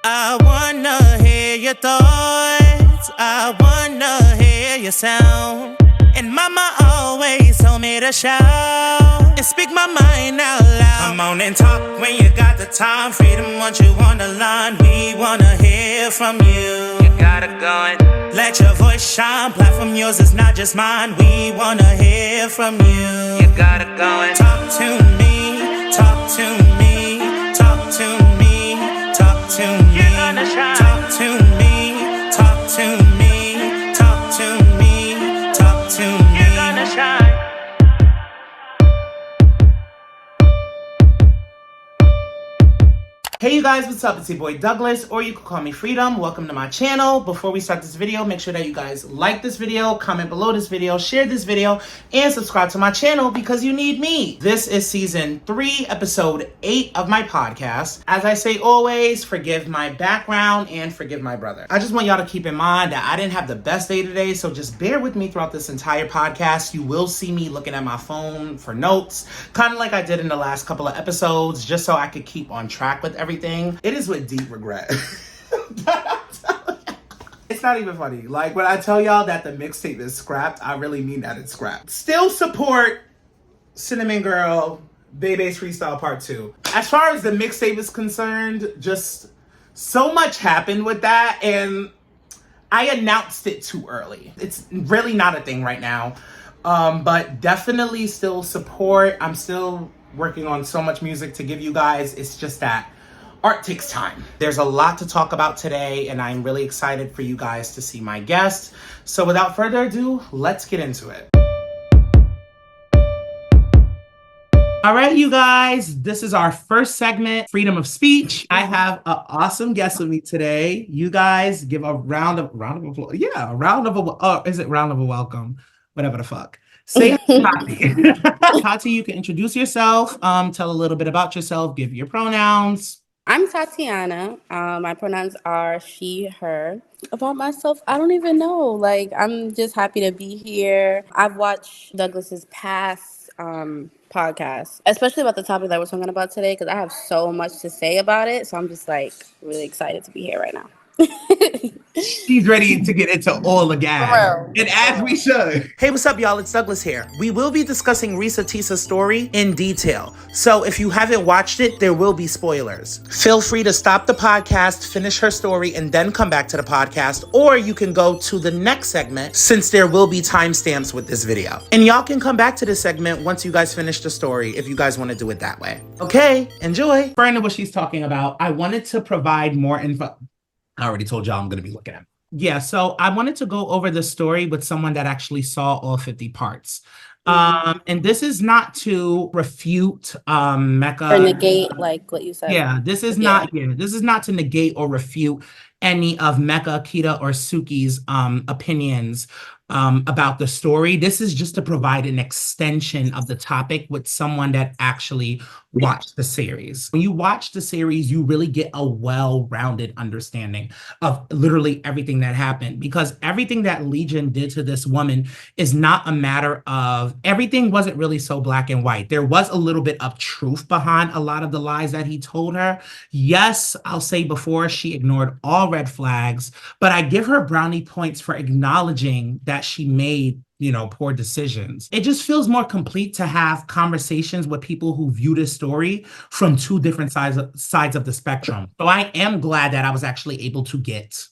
I wanna hear your thoughts. I wanna hear your sound. And mama always told me to shout and speak my mind out loud. Come on and talk when you got the time. Freedom, want you on the line. We wanna hear from you. You got it going. Let your voice shine. Platform yours is not just mine. We wanna hear from you. You got it going. Talk to me. Talk to me. Talk to me. Talk to me. You're gonna shine. Talk to me. Talk to me. Talk to me. Talk to me. You're gonna shine. Hey you guys, what's up? It's your boy Douglas, or you can call me Freedom. Welcome to my channel. Before we start this video, make sure that you guys like this video, comment below this video, share this video, and subscribe to my channel because you need me. This is season 3, episode 8 of my podcast. As I say always, forgive my background and forgive my brother. I just want y'all to keep in mind that I didn't have the best day today, so just bear with me throughout this entire podcast. You will see me looking at my phone for notes, kind of like I did in the last couple of episodes, just so I could keep on track with everything. It is with deep regret. It's not even funny. Like, when I tell y'all that the mixtape is scrapped, I really mean that it's scrapped. Still support Cinnamon Girl, Bebe's Freestyle Part 2. As far as the mixtape is concerned, just so much happened with that, and I announced it too early. It's really not a thing right now. But definitely still support. I'm still working on so much music to give you guys. It's just that art takes time. There's a lot to talk about today, and I'm really excited for you guys to see my guest. So without further ado, let's get into it. All right, you guys, this is our first segment, Freedom of Speech. I have an awesome guest with me today. You guys give a round of applause. Yeah, a round of a welcome? Whatever the fuck. Say Tati. Tati, you can introduce yourself, tell a little bit about yourself, give your pronouns. I'm Tatiana. My pronouns are she, her. About myself, I don't even know. Like, I'm just happy to be here. I've watched Douglas's past podcast, especially about the topic that we're talking about today, because I have so much to say about it. So I'm just like really excited to be here right now. She's ready to get into all the gas. And as we should. Hey, what's up, y'all? It's Douglas here. We will be discussing Risa Tisa's story in detail. So if you haven't watched it, there will be spoilers. Feel free to stop the podcast, finish her story, and then come back to the podcast. Or you can go to the next segment since there will be timestamps with this video. And y'all can come back to this segment once you guys finish the story if you guys want to do it that way. Okay, enjoy. Referring to what she's talking about, I wanted to provide more info. I already told y'all I'm going to be looking at it. Yeah, so I wanted to go over the story with someone that actually saw all 50 parts. And this is not to refute Mecca. Or negate, like what you said. Yeah, this is not to negate or refute any of Mecca, Kita, or Suki's opinions about the story. This is just to provide an extension of the topic with someone that actually watched the series. When you watch the series, you really get a well-rounded understanding of literally everything that happened, because everything that Legion did to this woman is not a matter of, everything wasn't really so black and white. There was a little bit of truth behind a lot of the lies that he told her. Yes, I'll say before, she ignored all red flags, but I give her brownie points for acknowledging that she made, poor decisions. It just feels more complete to have conversations with people who view this story from two different sides of the spectrum. So I am glad that I was actually able to get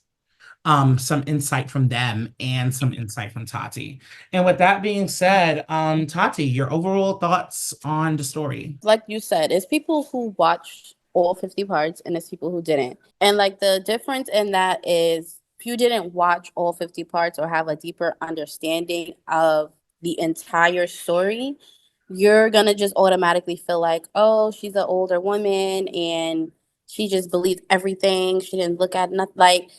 some insight from them and some insight from Tati. And with that being said, Tati, your overall thoughts on the story? Like you said, it's people who watched all 50 parts and it's people who didn't. And like the difference in that is, if you didn't watch all 50 parts or have a deeper understanding of the entire story, you're going to just automatically feel like, oh, she's an older woman and she just believed everything. She didn't look at nothing. Like,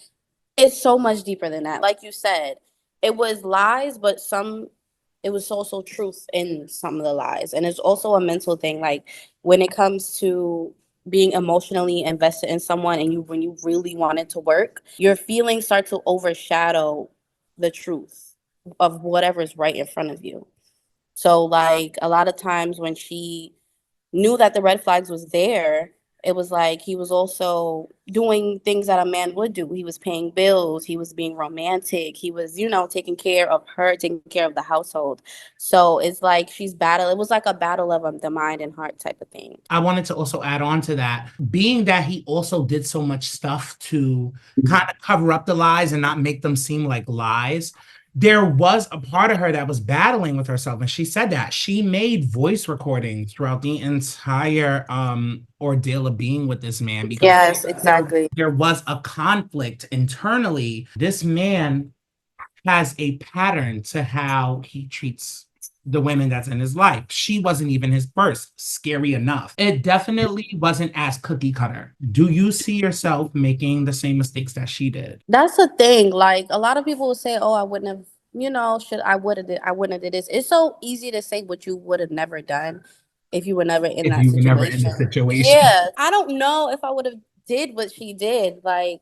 it's so much deeper than that. Like you said, it was lies, but it was also truth in some of the lies. And it's also a mental thing. Like, when it comes to being emotionally invested in someone and when you really want it to work, your feelings start to overshadow the truth of whatever's right in front of you. So like a lot of times when she knew that the red flags was there, It was like he was also doing things that a man would do. He was paying bills. He was being romantic. He was, taking care of her, taking care of the household. So it's like she's battle. It was like a battle of the mind and heart type of thing. I wanted to also add on to that, being that he also did so much stuff to kind of cover up the lies and not make them seem like lies. There was a part of her that was battling with herself, and she said that she made voice recordings throughout the entire ordeal of being with this man, because Yes, exactly. there was a conflict internally. This man has a pattern to how he treats the women that's in his life. She wasn't even his first, scary enough. It definitely wasn't as cookie cutter. Do you see yourself making the same mistakes that she did? That's the thing. Like a lot of people will say, "Oh, I wouldn't have, should I wouldn't have did this." It's so easy to say what you would have never done if you were never in If that you were never in the situation. situation. Yeah, I don't know if I would have did what she did. Like,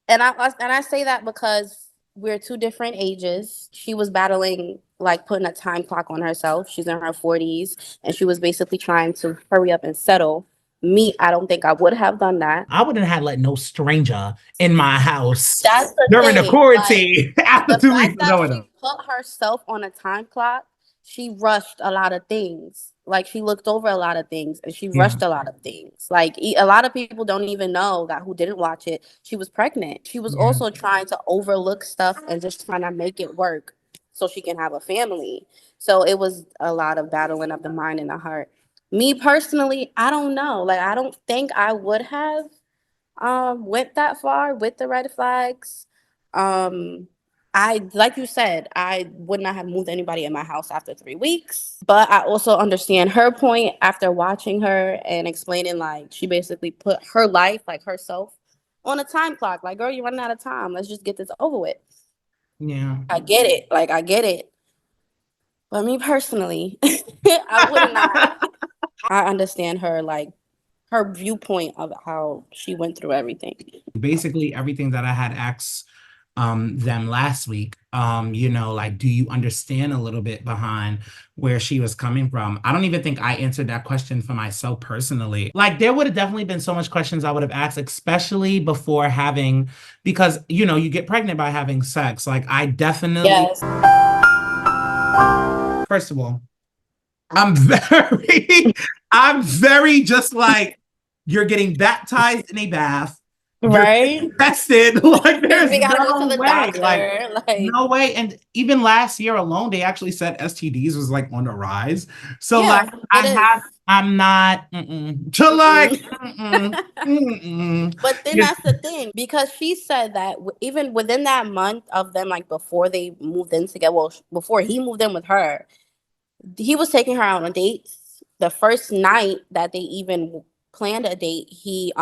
and I say that because we're two different ages. She was battling like putting a time clock on herself. She's in her 40s and she was basically trying to hurry up and settle. Me, I don't think I would have done that. I wouldn't have let no stranger in my house That's the during the thing. Like quarantine after the 2 weeks fact of that knowing she them. put herself on a time clock, she rushed a lot of things. Like she looked over a lot of things and she Yeah. rushed a lot of things. Like a lot of people don't even know that who didn't watch it. She was pregnant. She was Yeah. also trying to overlook stuff and just trying to make it work so she can have a family. So it was a lot of battling of the mind and the heart. Me personally, I don't know. Like I don't think I would have went that far with the red flags. Um I like you said, I would not have moved anybody in my house after 3 weeks. But I also understand her point after watching her and explaining like she basically put her life, like herself, on a time clock. Like, girl, you're running out of time. Let's just get this over with. Yeah. I get it. Like I get it. But me personally, I would not. I understand her like her viewpoint of how she went through everything. Basically everything that I had asked them last week. Like, do you understand a little bit behind where she was coming from? I don't even think I answered that question for myself personally. Like, there would have definitely been so much questions I would have asked, especially before having, because you get pregnant by having sex. Like, I definitely, Yes. first of all, I'm very, I'm very just like, you're getting baptized in a bath. You're Right? tested. Like, there's We gotta go to no the way. Like, doctor. Like, no way. And even last year alone, they actually said STDs was like on the rise. So like, yeah, it is. I'm not to like, But then You that's the thing because she said that even within that month of them, like before they moved in together, well, before he moved in with her, he was taking her out on dates. The first night that they even planned a date, he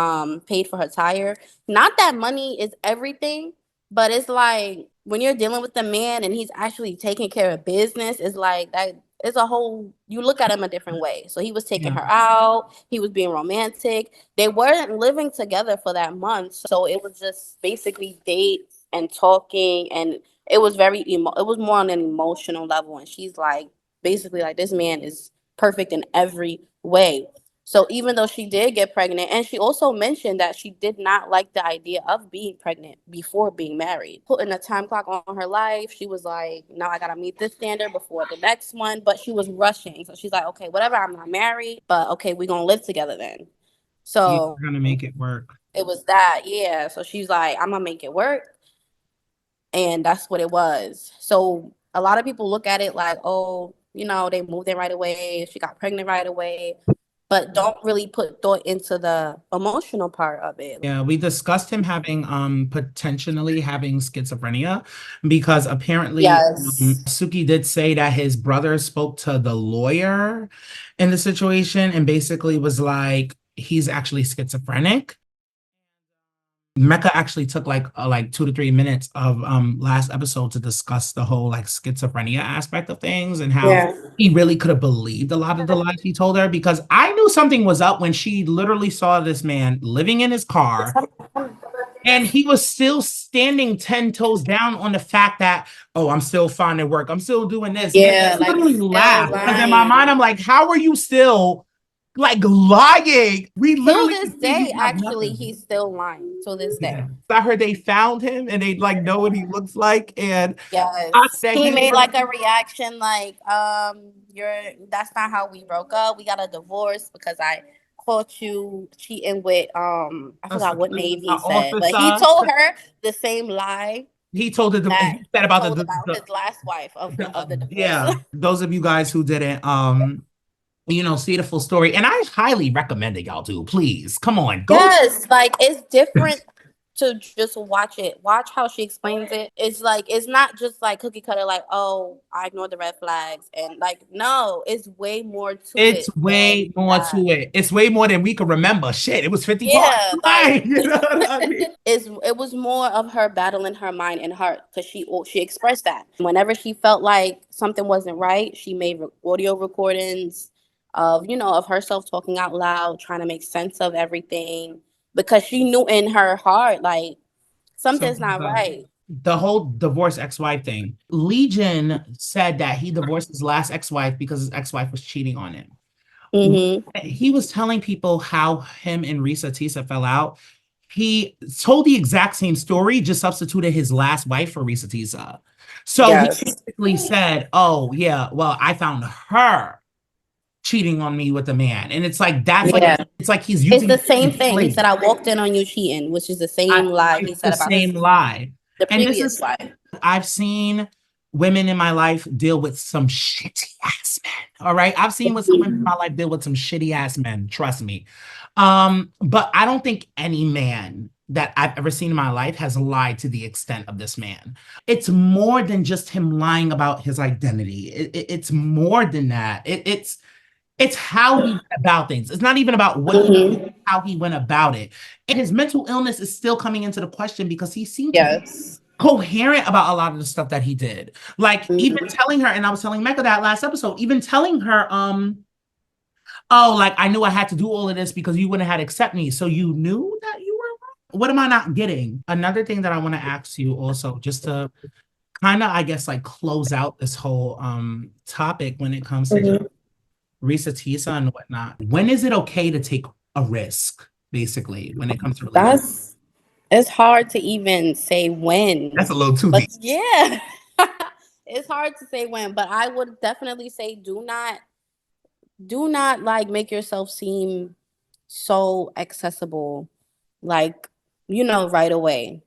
paid for her tire. Not that money is everything, but it's like when you're dealing with a man and he's actually taking care of business, it's like that it's a whole you look at him a different way. So he was taking yeah. her out, he was being romantic. They weren't living together for that month. So it was just basically dates and talking and it was it was more on an emotional level and she's like basically like this man is perfect in every way. So even though she did get pregnant, and she also mentioned that she did not like the idea of being pregnant before being married, putting a time clock on her life, she was like, "No, I gotta meet this standard before the next one." But she was rushing, so she's like, "Okay, whatever, I'm not married, but okay, we're gonna live together then." You're So gonna make it work. it was that, yeah. So she's like, "I'm gonna make it work." And that's what it was. So a lot of people look at it like, oh, they moved in right away. She got pregnant right away, but don't really put thought into the emotional part of it. Yeah, we discussed him having potentially having schizophrenia because apparently Yes. Suki did say that his brother spoke to the lawyer in the situation and basically was like he's actually schizophrenic. Mecca actually took like 2 to 3 minutes of last episode to discuss the whole like schizophrenia aspect of things and how Yeah. he really could have believed a lot of the lies he told her, because I knew something was up when she literally saw this man living in his car and he was still standing 10 toes down on the fact that, oh, I'm still finding work, I'm still doing this. And Yeah, I like literally still laughed because in my mind lying. I'm like, how are you still like lying. We Till literally this can see day, he have actually, nothing. he's still lying. Till this day. Yeah. I heard they found him and they like know what he looks like. And I Yes. said He he made was like a reaction like, you're that's not how we broke up. We got a divorce because I caught you cheating with I a, forgot what name a he said. But he officer. told her the same lie He told it. that He said he about told about his last wife of the divorce. yeah. Those of you guys who didn't see the full story, and I highly recommend it, y'all do. Please, come on, go. Yes, like it's different to just watch it. Watch how she explains it. It's like it's not just like cookie cutter, like, oh, I ignored the red flags and like no, it's way more to It's it than way more to that. it. It's way more than we can remember. Shit, it was 50 parts. Yeah, like Right. You know what I mean? it was more of her battling her mind and heart because she expressed that whenever she felt like something wasn't right, she made audio recordings of of herself talking out loud, trying to make sense of everything because she knew in her heart like something's Something's not up. right. The whole divorce ex-wife thing. Legion said that he divorced his last ex-wife because his ex-wife was cheating on him. Mm-hmm. He was telling people how him and Risa Tisa fell out. He told the exact same story, just substituted his last wife for Risa Tisa. So he Yes. basically said, "Oh yeah, well I found her cheating on me with a man," and it's like that's like Yeah. it's like he's It's using the it same as thing. He slate. said, I walked in on you cheating, which is the same lie he It's the said about same his lie, the and this previous is wife. I've seen women in my life deal with some shitty ass men. All right. I've seen with some women in my life deal with some shitty ass men. Trust me. But I don't think any man that I've ever seen in my life has lied to the extent of this man. It's more than just him lying about his identity. It's more than that. It's how he went about things. It's not even about what he Mm-hmm. how he went about it. And his mental illness is still coming into the question because he seemed to be Yes. coherent about a lot of the stuff that he did. Like even Mm-hmm. telling her, and I was telling Mecca that last episode, even telling her, oh, like I knew I had to do all of this because you wouldn't have accept me. So you knew that you were wrong? What am I not getting? Another thing that I want to ask you also, just to kind of, I guess, like close out this whole topic when it comes to just Mm-hmm. Risa Tisa and whatnot. When is it okay to take a risk, basically, when it comes to relationships? That's it's hard to even say when, That's a little too but deep. yeah, it's hard to say when. But I would definitely say do not like make yourself seem so accessible, like right away.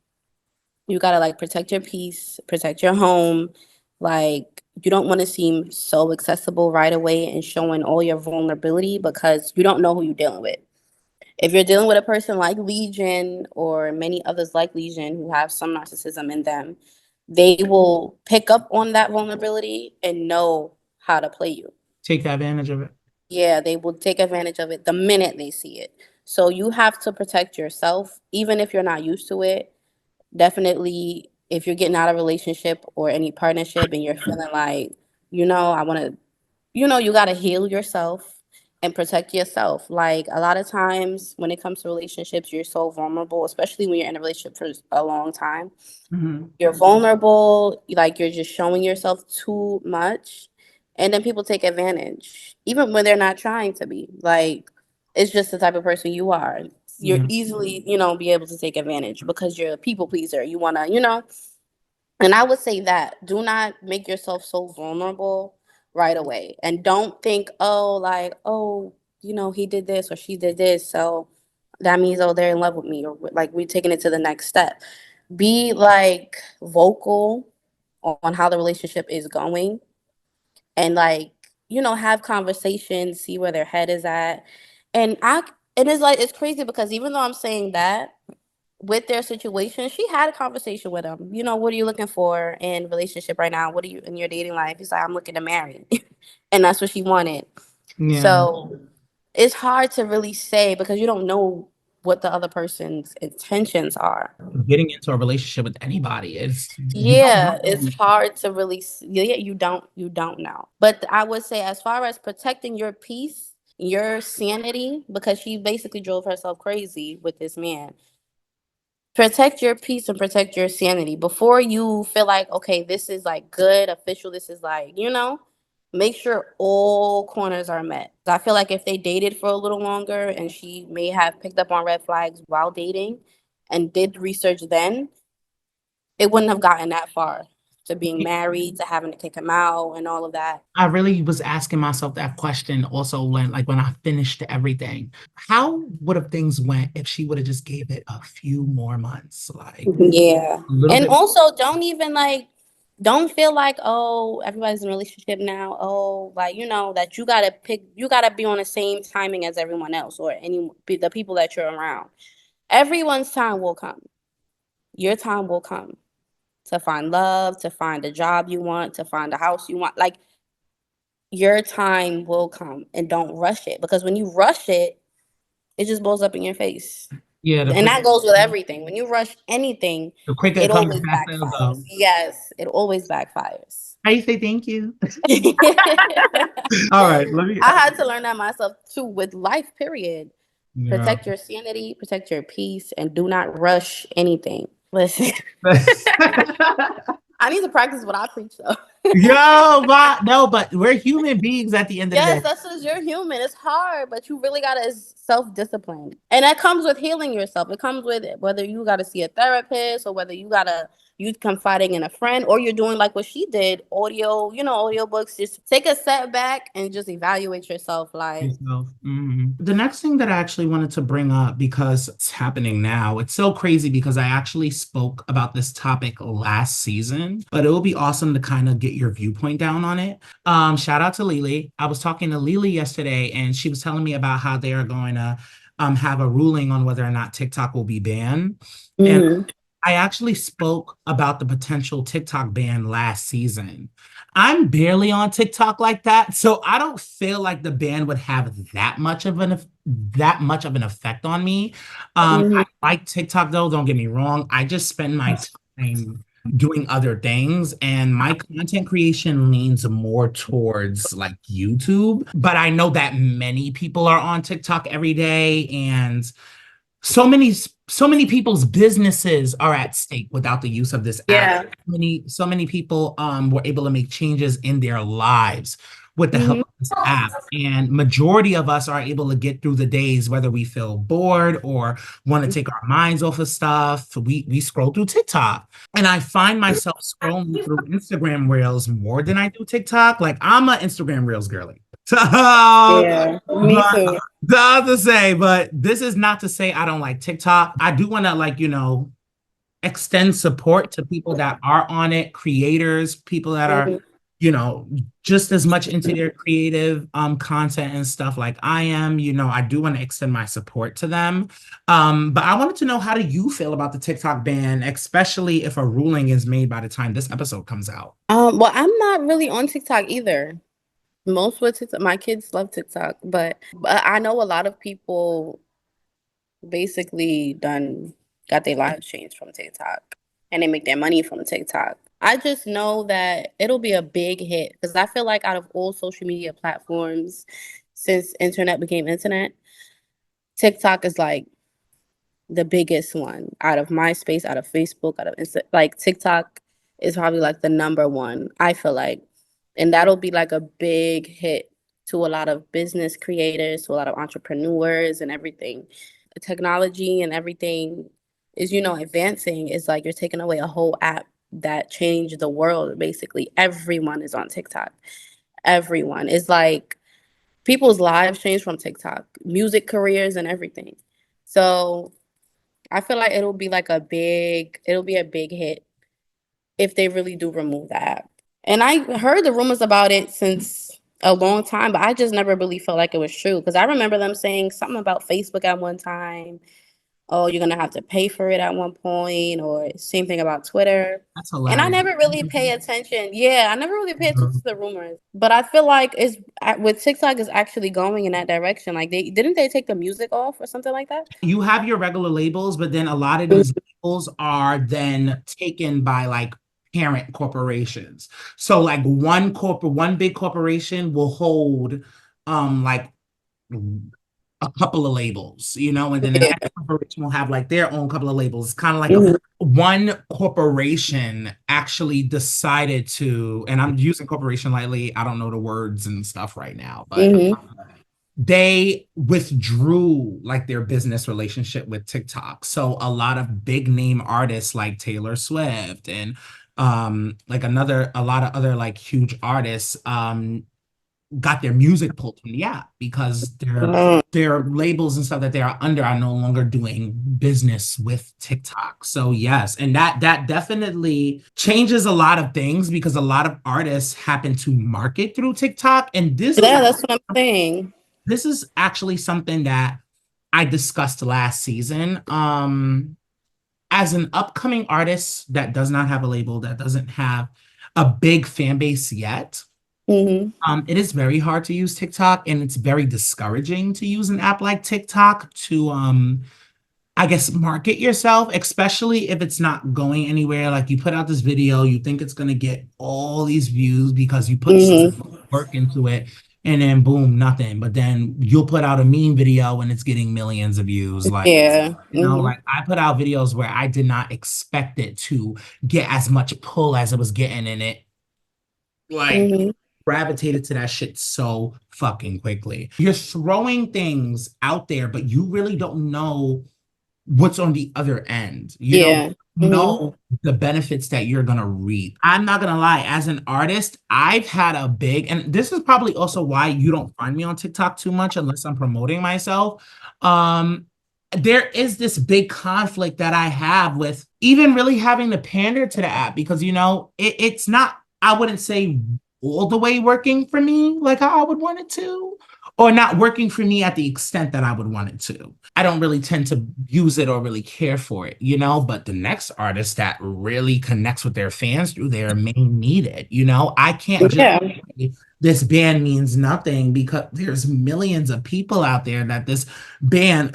You gotta like protect your peace, protect your home. Like you don't want to seem so accessible right away and showing all your vulnerability because you don't know who you're dealing with. If you're dealing with a person like Legion or many others like Legion who have some narcissism in them, they will pick up on that vulnerability and know how to play you. Take advantage of it. Yeah, they will take advantage of it the minute they see it. So you have to protect yourself, even if you're not used to it. Definitely, if you're getting out of a relationship or any partnership and you're feeling like, I want to you got to heal yourself and protect yourself. Like a lot of times when it comes to relationships, you're so vulnerable, especially when you're in a relationship for a long time. Mhm. You're vulnerable, like you're just showing yourself too much. And then people take advantage, even when they're not trying to be. Like it's just the type of person you are. You're Yeah. easily, be able to take advantage because you're a people pleaser. You want to. And I would say that do not make yourself so vulnerable right away. And don't think, oh, like, oh, he did this or she did this. So that means, oh, they're in love with me or like we're taking it to the next step. Be like vocal on how the relationship is going and like, have conversations, see where their head is at. And and it's like, it's crazy because even though I'm saying that, with their situation, she had a conversation with him. What are you looking for in relationship right now? What are you in your dating life? He's like, I'm looking to marry. And that's what she wanted. Yeah. So it's hard to really say because you don't know what the other person's intentions are. Getting into a relationship with anybody is you don't Yeah, it's know. hard to really yeah, you don't know. But I would say as far as protecting your peace, your sanity, because she basically drove herself crazy with this man. Protect your peace and protect your sanity before you feel like, okay, this is like good, official. This is like, make sure all corners are met. I feel like if they dated for a little longer and she may have picked up on red flags while dating and did research then, it wouldn't have gotten that far to being married, to having to kick him out and all of that. I really was asking myself that question also when I finished everything. How would have things went if she would have just gave it a few more months, like Yeah. a little And bit? also don't even like don't feel like, oh, everybody's in a relationship now. Oh, like, that you gotta be on the same timing as everyone else or the people that you're around. Everyone's time will come. Your time will come to find love, to find a job you want, to find a house you want. Like, your time will come, and don't rush it, because when you rush it, it just blows up in your face. Yeah, And that goes with everything. When you rush anything, the quicker it it comes, always the faster it'll backfires. go. Yes, it always backfires. How you say thank you? I All right, let me. had to learn that myself too with life, period. Yeah. Protect your sanity, protect your peace, and do not rush anything. Listen, I need to practice what I preach though. Yo, but no, but we're human beings at the end of the Yes, day. that's because you're human. It's hard, but you really gotta self-discipline. And that comes with healing yourself. It comes with whether you gotta see a therapist or whether you confiding in a friend, or you're doing like what she did, audiobooks. Just take a step back and just evaluate yourself. Like, Yourself. The next thing that I actually wanted to bring up, because it's happening now, it's so crazy because I actually spoke about this topic last season, but it will be awesome to kind of get your viewpoint down on it. Shout out to Lily. I was talking to Lily yesterday, and she was telling me about how they are going to have a ruling on whether or not TikTok will be banned. And mhm. I actually spoke about the potential TikTok ban last season. I'm barely on TikTok like that, so I don't feel like the ban would have that much of an effect on me. I Mhm. like TikTok though, don't get me wrong. I just spend my time doing other things, and my content creation leans more towards like YouTube. But I know that many people are on TikTok every day, and so many people's businesses are at stake without the use of this app. Yeah. So many people were able to make changes in their lives with the help Mhm. of this app, and majority of us are able to get through the days whether we feel bored or want to take our minds off of stuff. We scroll through TikTok, and I find myself scrolling through Instagram Reels more than I do TikTok. Like, I'm an Instagram Reels girly. So, Yeah. Me but too. not to say, but this is not to say I don't like TikTok. I do want to, like, extend support to people that are on it, creators, people that are, Mhm. you know, just as much into their creative content and stuff like I am. I do want to extend my support to them. But I wanted to know, how do you feel about the TikTok ban, especially if a ruling is made by the time this episode comes out? Well, I'm not really on TikTok either. Most with TikTok, my kids love TikTok, but I know a lot of people basically done got their lives changed from TikTok, and they make their money from TikTok. I just know that it'll be a big hit because I feel like out of all social media platforms since internet became internet, TikTok is like the biggest one out of MySpace, out of Facebook, out of like TikTok is probably like the number one, I feel like. And that'll be like a big hit to a lot of business creators, to a lot of entrepreneurs and everything. The technology and everything is, advancing. It's like you're taking away a whole app that changed the world. Basically, everyone is on TikTok. Everyone. It's like people's lives change from TikTok, music careers and everything. So I feel like it'll be a big hit if they really do remove the app. And I heard the rumors about it since a long time, but I just never really felt like it was true because I remember them saying something about Facebook at one time. Oh, you're gonna have to pay for it at one point, or same thing about Twitter. That's And I hilarious. never really pay attention. Yeah, I never really pay attention to the rumors. But I feel like it's with TikTok is actually going in that direction. Like they take the music off or something like that. You have your regular labels, but then a lot of these labels are then taken by like parent corporations. So like one big corporation will hold like a couple of labels, you know, and then the next corporation will have like their own couple of labels. It's kind of like Mhm. one corporation actually decided to, and I'm using corporation lightly. I don't know the words and stuff right now, but Mhm. they withdrew like their business relationship with TikTok. So a lot of big name artists like Taylor Swift and like a lot of other like huge artists got their music pulled from the app because Mm. their labels and stuff that they are under are no longer doing business with TikTok. So yes, and that definitely changes a lot of things because a lot of artists happen to market through TikTok, and Yeah, that's what I'm saying. this is actually something that I discussed last season. As an upcoming artist that does not have a label, that doesn't have a big fan base yet, Mhm. it is very hard to use TikTok, and it's very discouraging to use an app like TikTok to I guess market yourself, especially if it's not going anywhere. Like you put out this video, you think it's gonna get all these views because you put so Mhm. much work into it, and then boom, nothing. But then you'll put out a meme video and it's getting millions of views. Like, Yeah. you know, Mhm. like I put out videos where I did not expect it to get as much pull as it was getting, and it like Mhm. gravitated to that shit so fucking quickly. You're throwing things out there, but you really don't know what's on the other end. You don't Yeah. Mhm. know the benefits that you're gonna reap. I'm not gonna lie, as an artist, I've had a big, and this is probably also why you don't find me on TikTok too much unless I'm promoting myself. Um, there is this big conflict that I have with even really having to pander to the app because you know it's not, I wouldn't say all the way working for me like how I would want it to, or not working for me at the extent that I would want it to. I don't really tend to use it or really care for it, you know, but the next artist that really connects with their fans through there may need it, you know. I can't just Yeah. say this band means nothing because there's millions of people out there that this band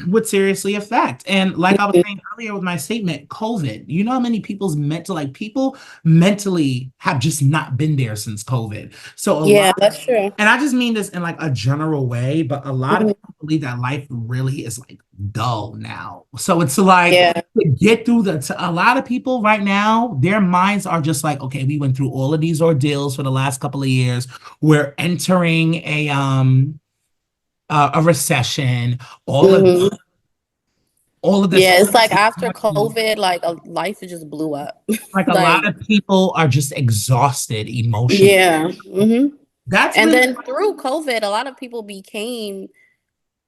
would seriously affect. And like I was saying earlier with my statement, COVID, you know how many people's mental, like people mentally have just not been there since COVID. So a Yeah, lot, that's true. and I just mean this in like a general way, but a lot of Mhm. people believe that life really is like dull now. So it's like Yeah. to get through a lot of people right now, their minds are just like, okay, we went through all of these ordeals for the last couple of years. We're entering a recession. All of Mhm. all of this, Yeah, it's like after COVID, like life just blew up. like a lot Like, of people are just exhausted emotionally. yeah. Mhm. That's And really then through COVID, a lot of people became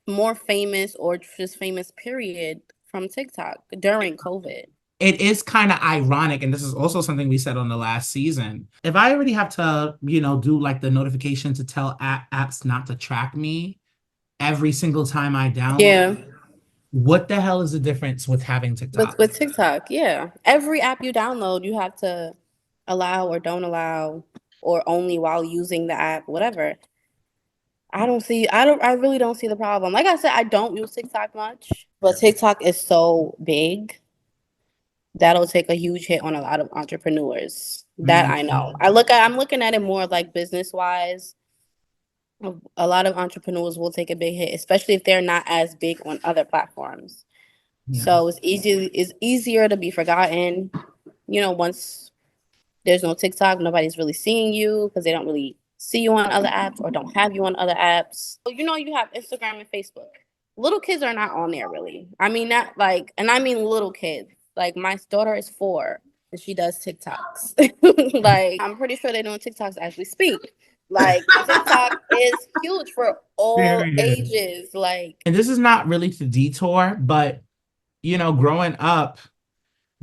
more famous or just famous period from TikTok during COVID. it is kind of ironic, and this is also something we said on the last season. If I already have to, you know, do like the notification to tell apps not to track me every single time I download, Yeah. what the hell is the difference with having TikTok? With TikTok, yeah. Every app you download, you have to allow or don't allow or only while using the app, whatever. I really don't see the problem. Like I said, I don't use TikTok much, but TikTok is so big that'll take a huge hit on a lot of entrepreneurs. That I know. Mhm. I'm looking at it more like business wise. A lot of entrepreneurs will take a big hit, especially if they're not as big on other platforms. Yeah. So it's easier to be forgotten. You know, once there's no TikTok, nobody's really seeing you because they don't really see you on other apps or don't have you on other apps. So, you know, you have Instagram and Facebook. Little kids are not on there really. I mean, not like, and I mean little kids. Like my daughter is 4 and she does TikToks. Like I'm pretty sure they're doing TikToks as we speak. Like TikTok is huge for all Period. ages. Like, And this is not really to detour, but you know, growing up,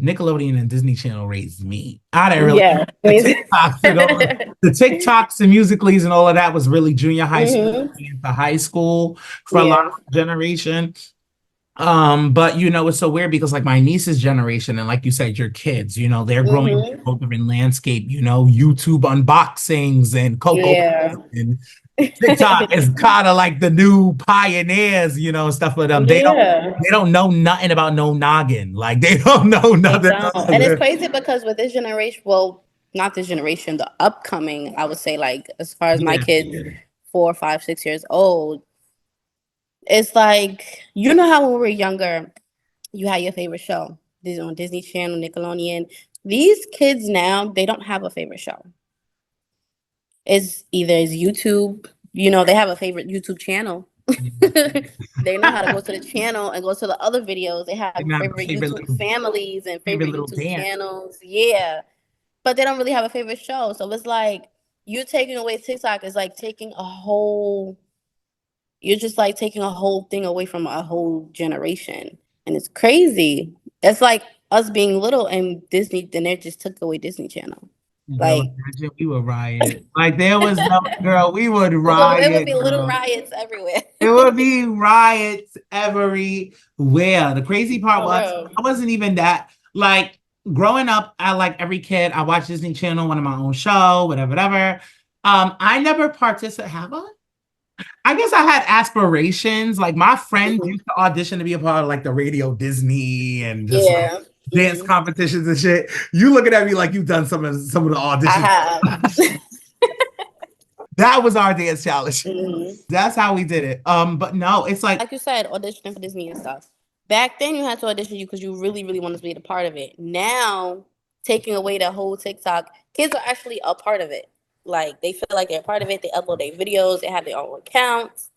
Nickelodeon and Disney Channel raised me. I didn't really yeah. the TikToks and all the TikToks and musicallys and all of that was really junior high school hmm into high school for a lot Yeah. of generation. But you know, it's so weird because like my niece's generation, and like you said, your kids, you know, they're growing up in a hmm whole different landscape, you know, YouTube unboxings and Coco Yeah. and TikTok is kind of like the new pioneers, you know, stuff for them. Yeah. They don't know nothing about no noggin. Like they don't know They nothing. don't. And it's crazy because with this generation, well, not this generation, the upcoming, I would say, like, as far as my Yeah. kids, 4, 5, 6 years old, It's like, you know how when we were younger, you had your favorite show. This is on Disney Channel, Nickelodeon. These kids now, they don't have a favorite show. It's either it's YouTube, they have a favorite YouTube channel. They know how to go to the channel and go to the other videos. They They have have a favorite YouTube families and favorite favorite little YouTube dance. channels. Yeah. But they don't really have a favorite show. So it's like you taking away TikTok is like you're just like taking a whole thing away from a whole generation. And it's crazy. It's like us being little and Disney, then they just took away Disney Channel. Girl, Like, imagine we would riot. Like there was no girl, we would it would riot, be little girl. riots everywhere. It would be riots everywhere. The crazy part For was real. I wasn't even that like growing up. I like every kid. I watched Disney Channel, one of my own show, whatever, whatever. I never participated. Have I guess I had aspirations. Like my friends Mhm. used to audition to be a part of like the Radio Disney and just like Yeah. dance Mhm. competitions and shit. You looking at me like you've done some of the I auditions. have. That was our dance challenge. Mhm. That's how we did it. But no, it's like Like you said, auditioning for Disney and stuff. Back then, you had to audition because you really, really wanted to be a part of it. Now, taking away that whole TikTok, kids are actually a part of it. Like they feel like they're a part of it. They upload their videos. They have their own accounts.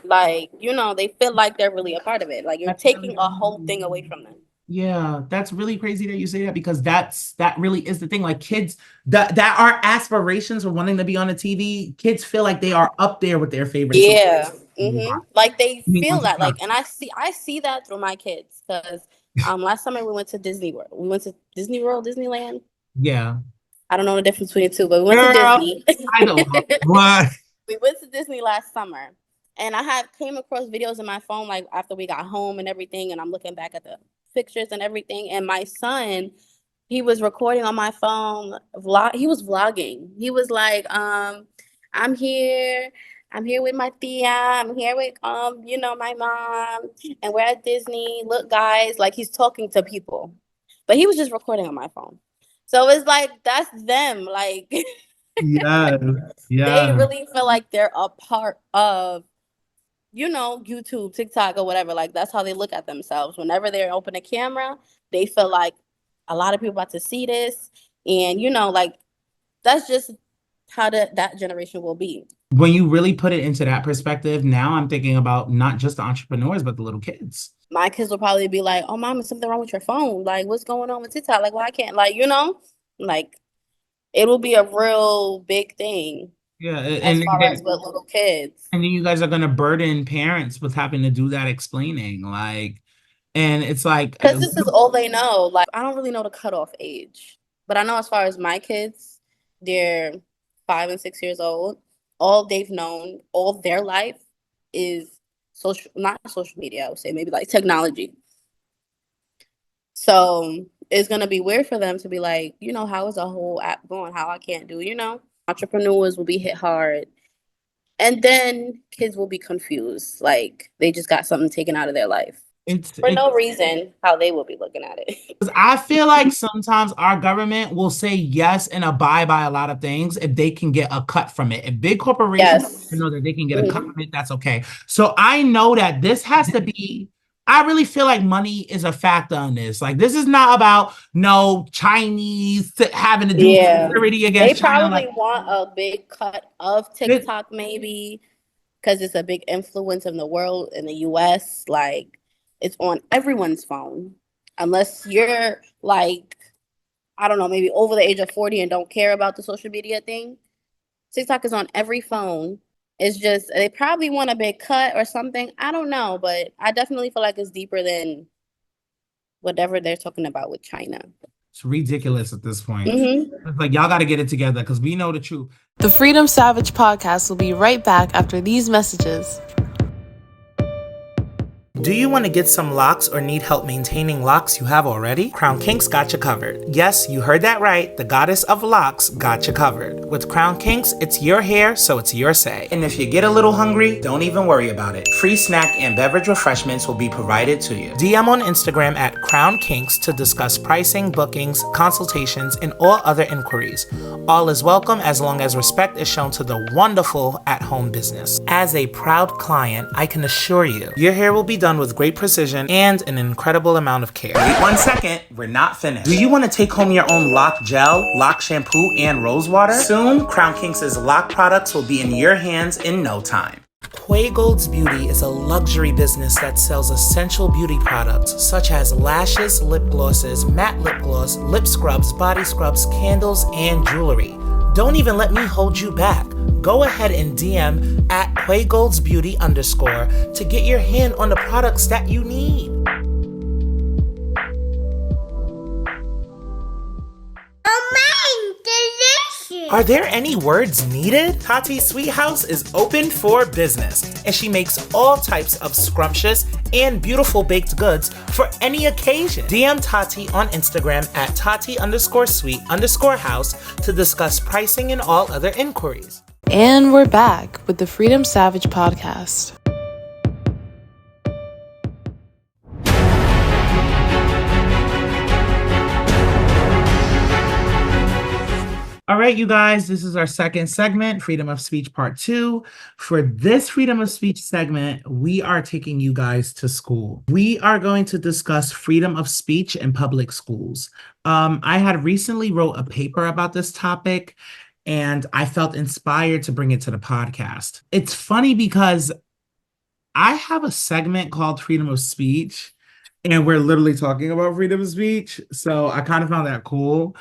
Like they feel like they're really a part of it. Like you're that's really taking a whole crazy. thing away from them. Yeah, that's really crazy that you say that because that really is the thing. Like kids that are aspirations for wanting to be on the TV, kids feel like they are up there with their favorite celebrities. Yeah. Like they I mean, on feel that. TikTok. Like, and I see that through my kids because last summer we went to Disney World. We went to Disney World, Disneyland. Yeah. I don't know the difference between the two, but we went to Girl, Disney. I don't know what. We went to Disney last summer, and I had came across videos in my phone like after we got home and everything, and I'm looking back at the pictures and everything, and my son, he was recording on my phone he was vlogging. He was like, I'm here. I'm here with my tia. I'm here with my mom, and we're at Disney. Look, guys, like he's talking to people, but he was just recording on my phone. So it's like that's them. Like Yes, they yes. really feel like they're a part of, YouTube, TikTok, or whatever. Like that's how they look at themselves. Whenever they open a camera, they feel like a lot of people about to see this, and like that's just how that generation will be. When you really put it into that perspective, now I'm thinking about not just the entrepreneurs, but the little kids. My kids will probably be like, "Oh, mom, is something wrong with your phone? Like, what's going on with TikTok? Like, why can't like it will be a real big thing Yeah, as far as with little kids." and then you guys are gonna burden parents with having to do that explaining, like, and it's like, Because this is all they know. Like, I don't really know the cutoff age, but I know as far as my kids, they're 5 and 6 years old. All they've known all their life is not social media, I would say, maybe like technology. So it's gonna be weird for them to be like, how is the whole app going? How I can't do, Entrepreneurs will be hit hard. And then kids will be confused. Like they just got something taken out of their life it's for it no reason, how they will be looking at it. 'cause I feel like sometimes our government will say yes and abide by a lot of things if they can get a cut from it. If big corporations Yes. know that they can get a cut Mhm. from it, that's okay. So I know that this has to be. I really feel like money is a factor on this. Like this is not about no Chinese having to do Yeah. security They against China. probably Like want a big cut of it, TikTok, maybe, because it's a big influence in the world, in the US. Like, it's on everyone's phone. Unless you're like, I don't know, maybe over the age of 40 and don't care about the social media thing. TikTok is on every phone. It's just, they probably want a big cut or something. I don't know, but I definitely feel like it's deeper than whatever they're talking about with China. it's ridiculous at this point. Mm-hmm. It's like y'all got to get it together because we know the truth. The Freedom Savage podcast will be right back after these messages. Do you want to get some locks or need help maintaining locks you have already? Crown Kinks got you covered. Yes, you heard that right. The goddess of locks got you covered. With Crown Kinks, it's your hair, so it's your say. And if you get a little hungry, don't even worry about it. Free snack and beverage refreshments will be provided to you. DM on Instagram at Crown Kinks to discuss pricing, bookings, consultations, and all other inquiries. All is welcome as long as respect is shown to the wonderful at-home business. As a proud client, I can assure you, your hair will be done with great precision and an incredible amount of care. Wait 1 second, we're not finished. Do you want to take home your own lock gel, lock shampoo, and rose water? Soon, Crown Kinks' lock products will be in your hands in no time. Quaygold's Beauty is a luxury business that sells essential beauty products such as lashes, lip glosses, matte lip gloss, lip scrubs, body scrubs, candles, and jewelry. Don't even let me hold you back. Go ahead and DM at QuayGoldsBeauty_ to get your hand on the products that you need. Are there any words needed? Tati's Sweet House is open for business, and she makes all types of scrumptious and beautiful baked goods for any occasion. DM Tati on Instagram at Tati_sweet_house to discuss pricing and all other inquiries. And we're back with the Freedom Savage podcast. All right, you guys, this is our second segment, Freedom of Speech Part 2. For this Freedom of Speech segment, we are taking you guys to school. We are going to discuss freedom of speech in public schools. I had recently wrote a paper about this topic, and I felt inspired to bring it to the podcast. It's funny because I have a segment called Freedom of Speech, and we're literally talking about freedom of speech. So I kind of found that cool.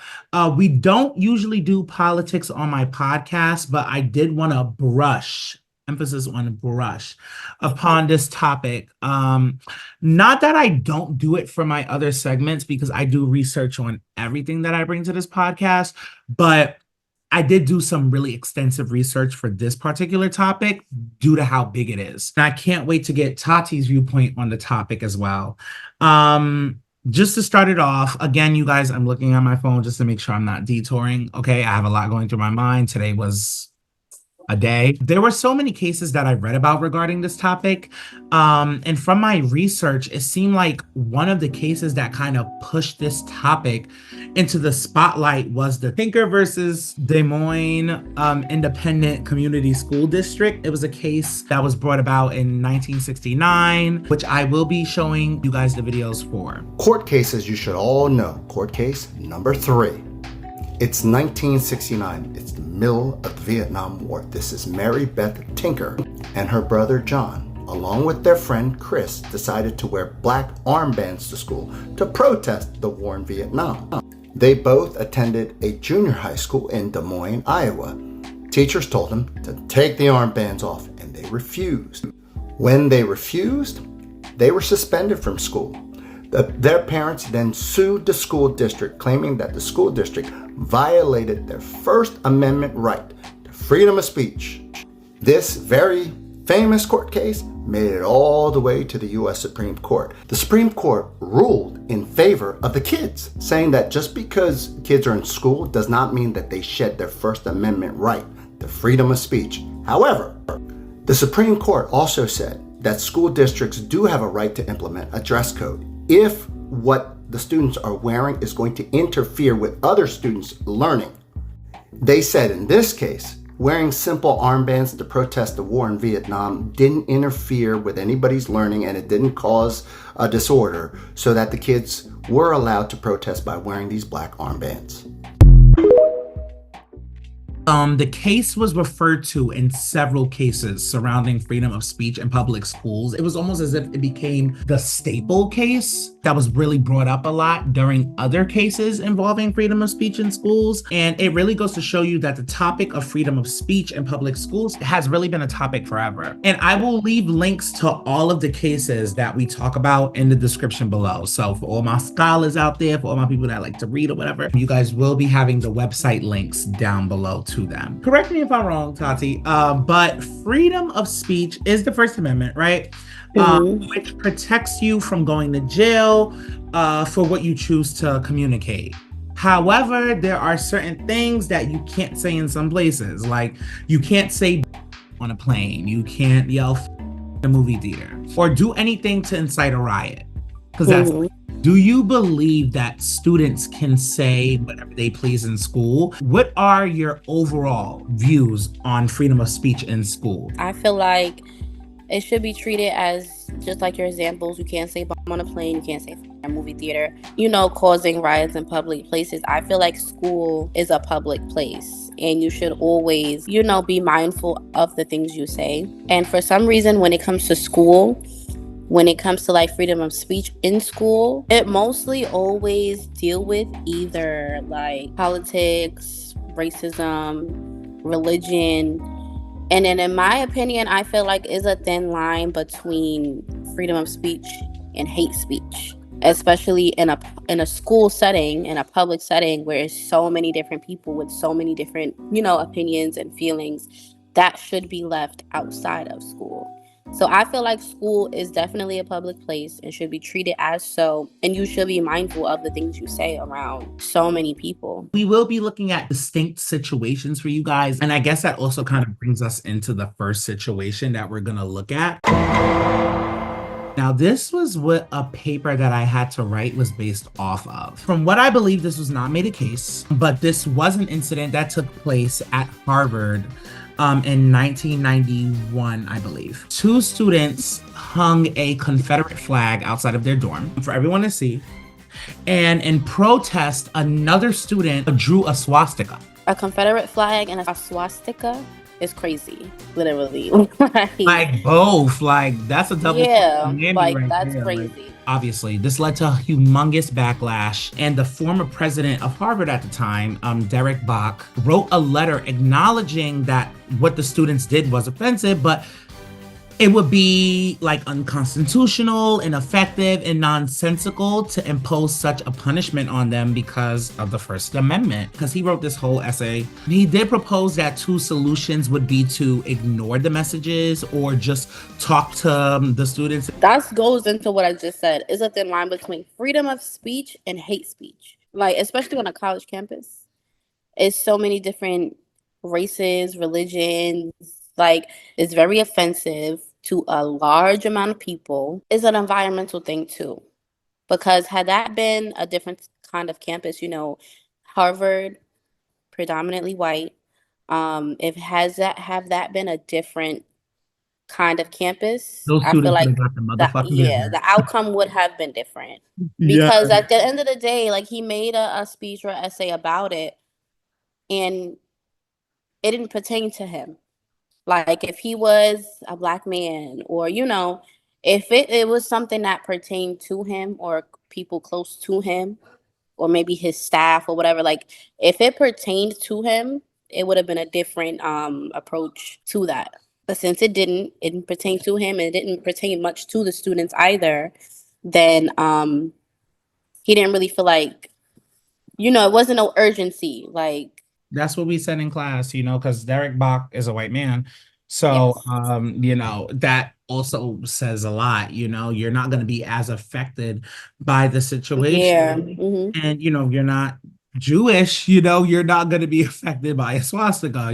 We don't usually do politics on my podcast, but I did want to brush, emphasis on brush, upon this topic. Not that I don't do it for my other segments, because I do research on everything that I bring to this podcast, but I did do some really extensive research for this particular topic due to how big it is. And I can't wait to get Tati's viewpoint on the topic as well. Just to start it off, again, you guys, I'm looking at my phone just to make sure I'm not detouring. Okay, I have a lot going through my mind. Today was a day. There were so many cases that I read about regarding this topic. And from my research, it seemed like one of the cases that kind of pushed this topic into the spotlight was the Tinker versus Des Moines Independent Community School District. It was a case that was brought about in 1969, which I will be showing you guys the videos for. Court cases you should all know. Court case number 3. It's 1969. It's the middle of the Vietnam War. This is Mary Beth Tinker and her brother John, along with their friend Chris, decided to wear black armbands to school to protest the war in Vietnam. They both attended a junior high school in Des Moines, Iowa. Teachers told them to take the armbands off, and they refused. When they refused, they were suspended from school. Their parents then sued the school district, claiming that the school district violated their First Amendment right to freedom of speech. This very famous court case made it all the way to the U.S. Supreme Court. The Supreme Court ruled in favor of the kids, saying that just because kids are in school does not mean that they shed their First Amendment right to freedom of speech. However, the Supreme Court also said that school districts do have a right to implement a dress code if what the students are wearing is going to interfere with other students' learning. They said in this case, wearing simple armbands to protest the war in Vietnam didn't interfere with anybody's learning, and it didn't cause a disorder, so that the kids were allowed to protest by wearing these black armbands. The case was referred to in several cases surrounding freedom of speech in public schools. It was almost as if it became the staple case that was really brought up a lot during other cases involving freedom of speech in schools. And it really goes to show you that the topic of freedom of speech in public schools has really been a topic forever. And I will leave links to all of the cases that we talk about in the description below. So for all my scholars out there, for all my people that like to read or whatever, you guys will be having the website links down below to them. Correct me if I'm wrong, Tati, but freedom of speech is the First Amendment, right? which protects you from going to jail for what you choose to communicate. However, there are certain things that you can't say in some places. Like, you can't say on a plane, you can't yell in a movie theater, or do anything to incite a riot. Because that's, do you believe that students can say whatever they please in school? What are your overall views on freedom of speech in school? I feel like it should be treated as just like your examples. You can't say bomb on a plane, you can't say in a movie theater, causing riots in public places. I feel like school is a public place, and you should always, be mindful of the things you say. And for some reason, when it comes to school, when it comes to like freedom of speech in school, it mostly always deal with either like politics, racism, religion. And then in my opinion, I feel like is a thin line between freedom of speech and hate speech, especially in a school setting, in a public setting where it's so many different people with so many different, opinions and feelings. That should be left outside of school. So I feel like school is definitely a public place and should be treated as so. And you should be mindful of the things you say around so many people. We will be looking at distinct situations for you guys. And I guess that also kind of brings us into the first situation that we're going to look at. Now, this was what a paper that I had to write was based off of. From what I believe, this was not made a case, but this was an incident that took place at Harvard in 1991, I believe. Two students hung a Confederate flag outside of their dorm for everyone to see. And in protest, another student drew a swastika. A Confederate flag and a swastika is crazy, literally. Like both, like that's a double. Yeah, like right that's there. crazy. Like, obviously, this led to a humongous backlash, and the former president of Harvard at the time, Frederick, wrote a letter acknowledging that what the students did was offensive, but it would be like unconstitutional, ineffective, and nonsensical to impose such a punishment on them because of the First Amendment. Because he wrote this whole essay. He did propose that two solutions would be to ignore the messages or just talk to the students. That goes into what I just said. It's a thin line between freedom of speech and hate speech. Like, especially on a college campus, it's so many different races, religions. Like, it's very offensive to a large amount of people. It's an environmental thing too, because had that been a different kind of campus, Harvard, predominantly white, have that been a different kind of campus, Those I feel students like would have got the motherfucking business. the outcome would have been different. Yeah. Because at the end of the day, like, he made a speech or essay about it, and it didn't pertain to him. Like, if he was a Black man, or, if it was something that pertained to him or people close to him, or maybe his staff or whatever, like, if it pertained to him, it would have been a different approach to that. But since it didn't pertain to him, and it didn't pertain much to the students either, then he didn't really feel like, it wasn't no urgency. Like, that's what we said in class, because Derek Bach is a white man. So, yes. That also says a lot, you're not going to be as affected by the situation. Yeah. Mm-hmm. And, you're not Jewish, you're not going to be affected by a swastika,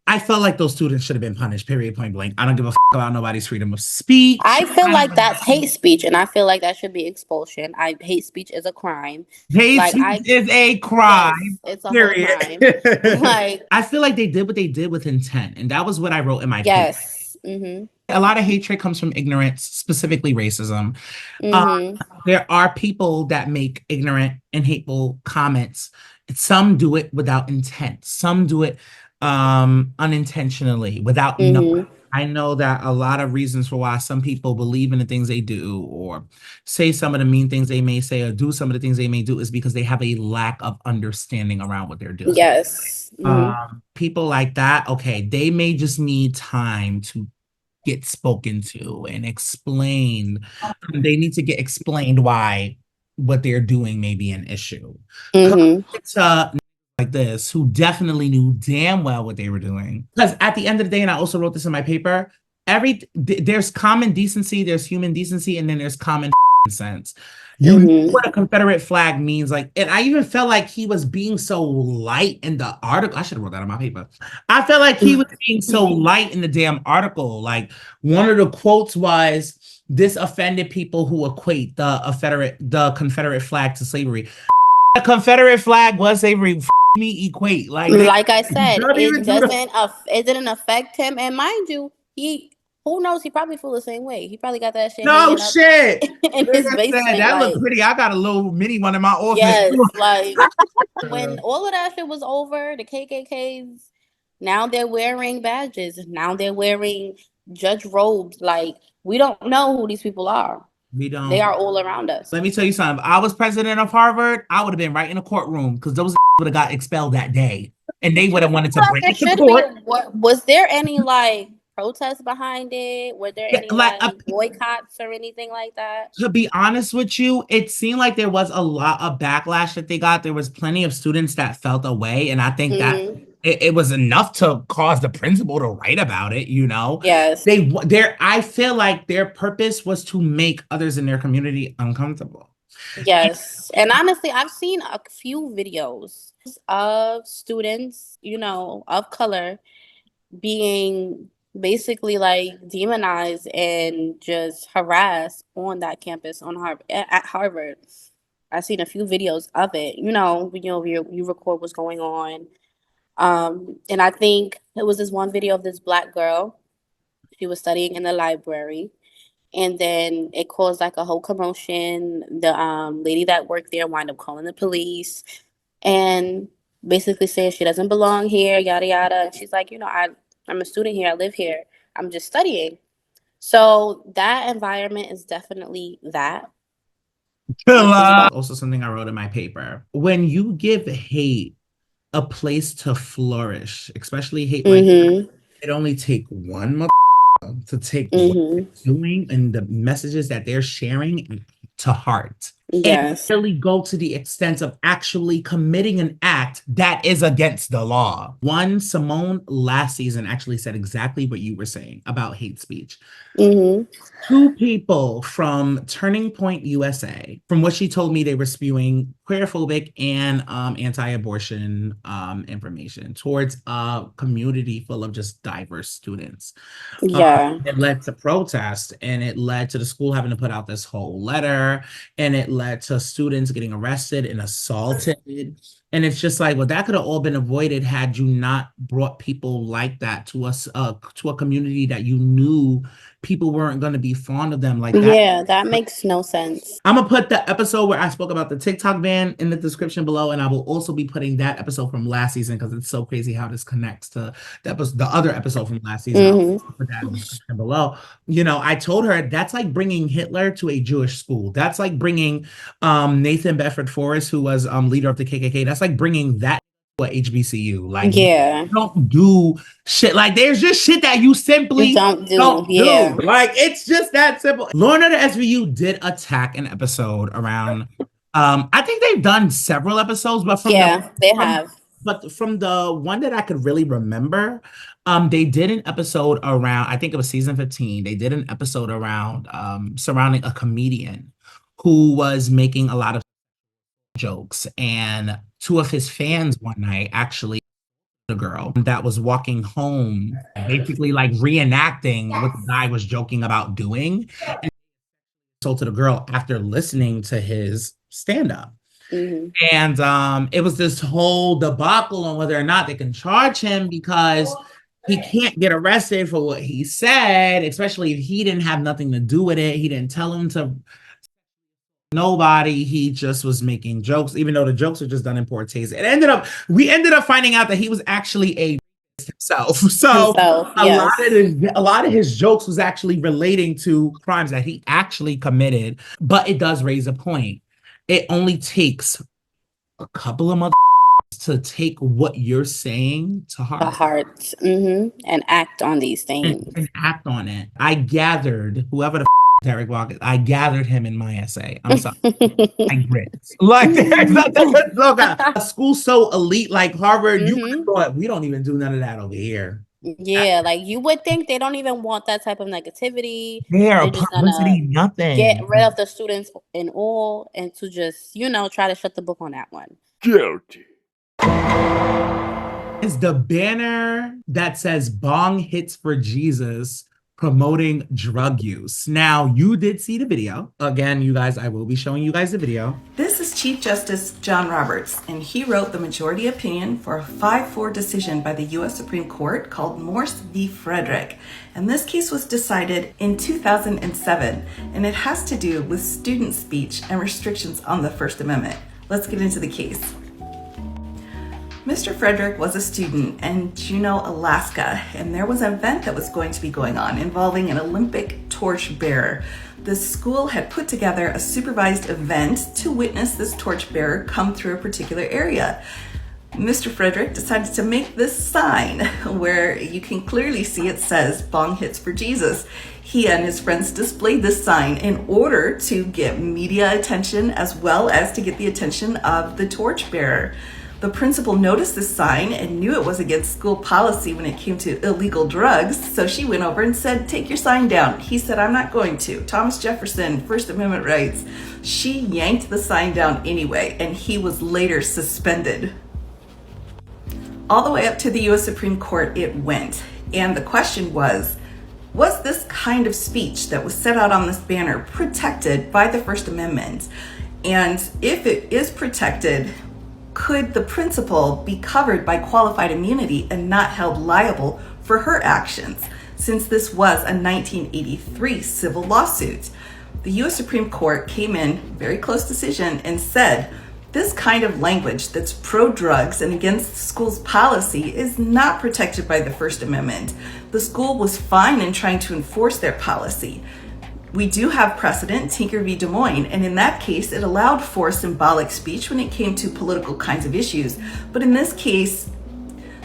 I felt like those students should have been punished, period, point blank. I don't give a about nobody's freedom of speech. I feel like that's hate speech, and I feel like that should be expulsion. Hate speech is a crime. Hate speech is a crime. Yes, it's a period. whole crime. Like, I feel like they did what they did with intent, and that was what I wrote in my paper. Yes. Mm-hmm. A lot of hatred comes from ignorance, specifically racism. Mm-hmm. There are people that make ignorant and hateful comments. Some do it without intent. Some do it unintentionally, without knowing. I know that a lot of reasons for why some people believe in the things they do, or say some of the mean things they may say, or do some of the things they may do, is because they have a lack of understanding around what they're doing. Yes. Mm-hmm. People like that, okay, they may just need time to get spoken to and explained. They need to get explained why what they're doing may be an issue. Mm-hmm. Like this, who definitely knew damn well what they were doing. Because at the end of the day, and I also wrote this in my paper, there's common decency, there's human decency, and then there's common sense. You know what a Confederate flag means, like, and I even felt like he was being so light in the article. I should have wrote that on my paper. I felt like he was being so light in the damn article. Like, one of the quotes was, "This offended people who equate the Confederate flag to slavery." The Confederate flag was slavery. Me equate like I said, it didn't affect him, and mind you, who knows, he probably feel the same way. He probably got that shit hanging up in his basement. That looked pretty. I got a little mini one in my office. Yes, like when all of that shit was over, the KKKs, now they're wearing badges. Now they're wearing judge robes. Like, we don't know who these people are. We don't. They are all around us. Let me tell you something. If I was president of Harvard, I would have been right in the courtroom, because those would have got expelled that day, and they would have wanted to bring it to court. Was there any like protests behind it? Were there any like boycotts or anything like that? To be honest with you, it seemed like there was a lot of backlash that they got. There was plenty of students that felt away, and I think that it was enough to cause the principal to write about it, you know? Yes. I feel like their purpose was to make others in their community uncomfortable. Yes. And honestly, I've seen a few videos of students, you know, of color being basically like demonized and just harassed on that campus at Harvard. I've seen a few videos of it. You record what's going on. And I think it was this one video of this Black girl. She was studying in the library, and then it caused like a whole commotion. The lady that worked there wound up calling the police and basically saying she doesn't belong here, yada yada. And she's like, I'm a student here. I live here. I'm just studying. So that environment is definitely that. Also, something I wrote in my paper. When you give hate a place to flourish, especially hate, it only take one to take what they're doing and the messages that they're sharing to heart. Yes. And really go to the extent of actually committing an act that is against the law. Simone last season actually said exactly what you were saying about hate speech. Two people from Turning Point USA, from what she told me, they were spewing queerphobic and anti-abortion information towards a community full of just diverse students. Yeah. It led to protests, and it led to the school having to put out this whole letter, and it led to students getting arrested and assaulted. And it's just like, well, that could have all been avoided had you not brought people like that to us, to a community that you knew people weren't going to be fond of them like that. Yeah, that makes no sense. I'm going to put the episode where I spoke about the TikTok ban in the description below, and I will also be putting that episode from last season, because it's so crazy how this connects to the other episode from last season. I'll put that in the description below. I told her that's like bringing Hitler to a Jewish school. That's like bringing Nathan Bedford Forrest, who was leader of the KKK. That's like bringing that to a HBCU. Like, yeah, you don't do shit. Like, there's just shit that you simply don't do. Like, it's just that simple. Lorna the SVU did attack an episode around. I think they've done several episodes, but they have. But from the one that I could really remember, they did an episode around, I think it was season 15. They did an episode around surrounding a comedian who was making a lot of jokes, and two of his fans one night actually a girl that was walking home, basically like reenacting what the guy was joking about doing, and so to the girl after listening to his stand-up. And it was this whole debacle on whether or not they can charge him, because he can't get arrested for what he said, especially if he didn't have nothing to do with it. He didn't tell him to nobody. He just was making jokes, even though the jokes were just done in poor taste. We ended up finding out that he was actually a himself. So a lot of his jokes was actually relating to crimes that he actually committed. But it does raise a point. It only takes a couple of to take what you're saying to heart. And act on these things. And act on it. I gathered whoever the Derek Walker, I gathered him in my essay. I'm sorry. I grit. Like, a school so elite like Harvard, you would have thought we don't even do none of that over here. Yeah, like you would think they don't even want that type of negativity. There, They're just gonna publicity, get nothing. rid of the students in all and to just, try to shut the book on that one. Guilty. Is the banner that says Bong Hits for Jesus promoting drug use. Now, you did see the video. Again, you guys, I will be showing you guys the video. This is Chief Justice John Roberts, and he wrote the majority opinion for a 5-4 decision by the U.S. Supreme Court called Morse v. Frederick. And this case was decided in 2007, and it has to do with student speech and restrictions on the First Amendment. Let's get into the case. Mr. Frederick was a student in Juneau, Alaska, and there was an event that was going to be going on involving an Olympic torch bearer. The school had put together a supervised event to witness this torch bearer come through a particular area. Mr. Frederick decided to make this sign where you can clearly see it says Bong Hits for Jesus. He and his friends displayed this sign in order to get media attention as well as to get the attention of the torch bearer. The principal noticed this sign and knew it was against school policy when it came to illegal drugs, so she went over and said, "Take your sign down." He said, "I'm not going to. Thomas Jefferson, First Amendment rights." She yanked the sign down anyway, and he was later suspended. All the way up to the U.S. Supreme Court it went, and the question was this kind of speech that was set out on this banner protected by the First Amendment? And if it is protected, could the principal be covered by qualified immunity and not held liable for her actions, since this was a 1983 civil lawsuit? The U.S. Supreme Court came in, very close decision, and said, this kind of language that's pro-drugs and against the school's policy is not protected by the First Amendment. The school was fine in trying to enforce their policy. We do have precedent, Tinker v. Des Moines, and in that case, it allowed for symbolic speech when it came to political kinds of issues. But in this case,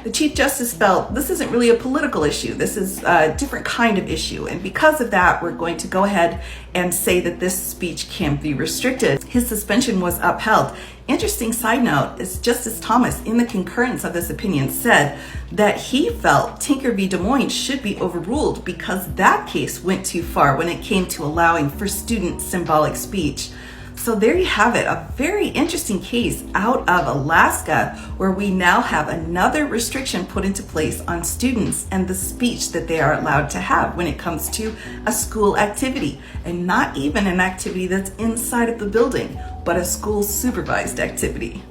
the Chief Justice felt this isn't really a political issue. This is a different kind of issue. And because of that, we're going to go ahead and say that this speech can be restricted. His suspension was upheld. Interesting side note is Justice Thomas, in the concurrence of this opinion, said that he felt Tinker v. Des Moines should be overruled because that case went too far when it came to allowing for student symbolic speech. So there you have it, a very interesting case out of Alaska where we now have another restriction put into place on students and the speech that they are allowed to have when it comes to a school activity, and not even an activity that's inside of the building, but a school supervised activity.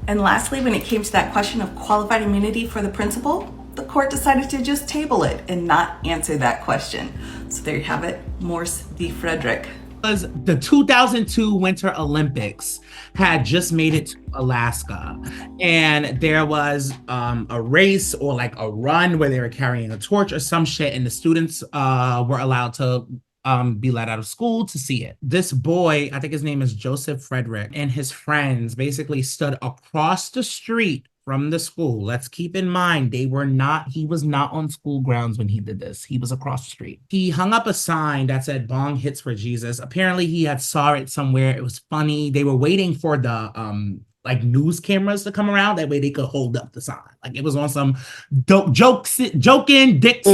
And lastly, when it came to that question of qualified immunity for the principal, the court decided to just table it and not answer that question. So there you have it, Morse v. Frederick. The 2002 Winter Olympics had just made it to Alaska, and there was a race or like a run where they were carrying a torch or some shit, and the students were allowed to be let out of school to see it. This boy, I think his name is Joseph Frederick, and his friends basically stood across the street from the school. Let's keep in mind, he was not on school grounds when he did this. He was across the street. He hung up a sign that said Bong Hits for Jesus. Apparently he had saw it somewhere. It was funny. They were waiting for the like news cameras to come around. That way they could hold up the sign. Like it was on some joking dicks,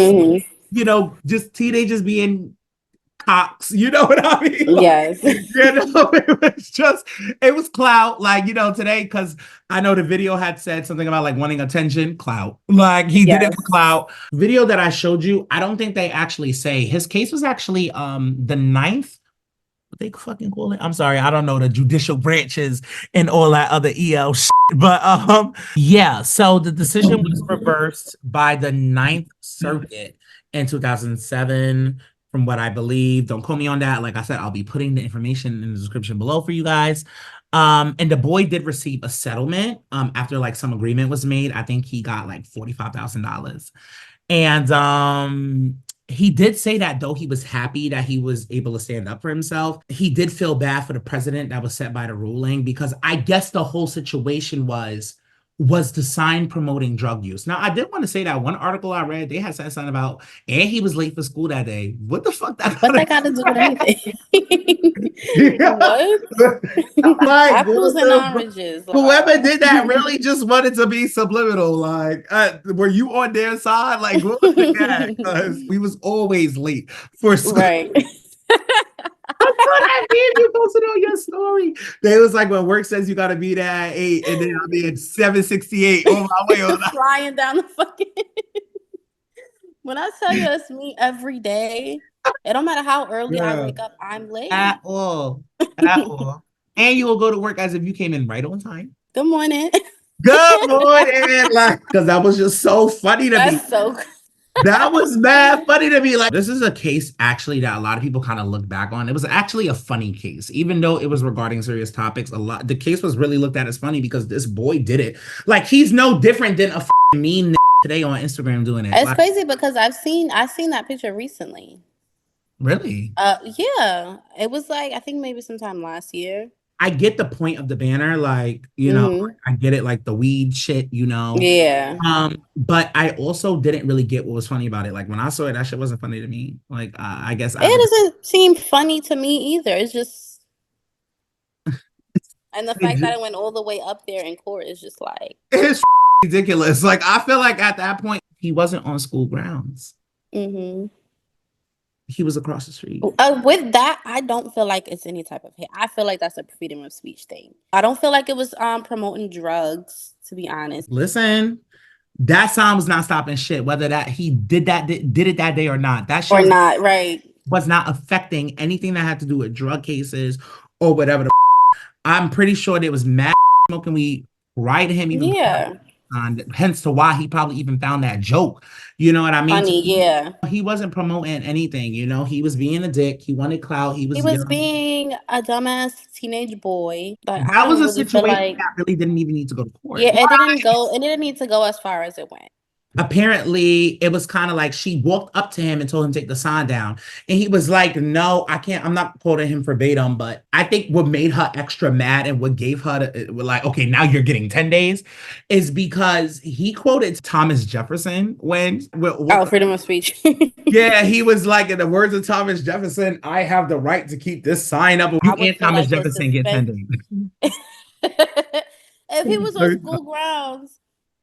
just teenagers being cocks, you know what I mean? Yes. It was clout, today, because I know the video had said something about like wanting attention, clout. Like he did it for clout. Video that I showed you, I don't think they actually say his case was actually the 9th. What they fucking call it? I'm sorry, I don't know the judicial branches and all that other EL shit. But yeah, so the decision was reversed by the 9th Circuit in 2007. From what I believe. Don't quote me on that. Like I said, I'll be putting the information in the description below for you guys. And the boy did receive a settlement after like some agreement was made. I think he got like $45,000. And he did say that though he was happy that he was able to stand up for himself, he did feel bad for the president that was set by the ruling, because I guess the whole situation was was the sign promoting drug use. Now, I did want to say that one article I read, they had said something about, and he was late for school that day. What the fuck that What that got to do with anything? What? I'm like, Apples and oranges. whoever did that really just wanted to be subliminal. Like, were you on their side? Like, what was that? Because we was always late for school. Right. I saw that meme you posted on your story. They was like, when work says you gotta be there at 8, and then I'll be at 7:68 on my way on. Flying down the fucking. When I tell you it's me every day, it don't matter how early I wake up, I'm late. At all. At all. And you will go to work as if you came in right on time. Good morning. Good morning. Like, because that was just so funny to me. That's so good. That was mad funny to me. Like, this is a case actually that a lot of people kind of look back on. It was actually a funny case, even though it was regarding serious topics. The case was really looked at as funny because this boy did it. Like, he's no different than a mean today on Instagram doing it. It's like, crazy because I've seen that picture recently. Really? Yeah. It was like, I think maybe sometime last year. I get the point of the banner, like, you know, I get it, like the weed shit, you know. Yeah. But I also didn't really get what was funny about it. Like, when I saw it, that shit wasn't funny to me. Like, I guess it doesn't seem funny to me either. It's just, and the fact that it went all the way up there in court is just like, it's ridiculous. Like, I feel like at that point he wasn't on school grounds. He was across the street. With that, I don't feel like it's any type of hate. I feel like that's a freedom of speech thing. I don't feel like it was promoting drugs, to be honest. Listen, that sign was not stopping shit. Whether that he did it that day or not, that shit or not, right, was not affecting anything that had to do with drug cases or whatever. I'm pretty sure there was mad smoking weed right to him. Even hence to why he probably even found that joke. You know what I mean? Funny, yeah. He wasn't promoting anything, you know. He was being a dick. He wanted clout. He was being a dumbass teenage boy. Like, that was a situation that really didn't even need to go to court. Yeah, it didn't need to go as far as it went. Apparently, it was kind of like she walked up to him and told him to take the sign down. And he was like, no, I can't. I'm not quoting him verbatim, but I think what made her extra mad and what gave her like, okay, now you're getting 10 days is because he quoted Thomas Jefferson when freedom of speech. Yeah, he was like, in the words of Thomas Jefferson, I have the right to keep this sign up. You and Thomas Jefferson get 10 days. If he was on school grounds,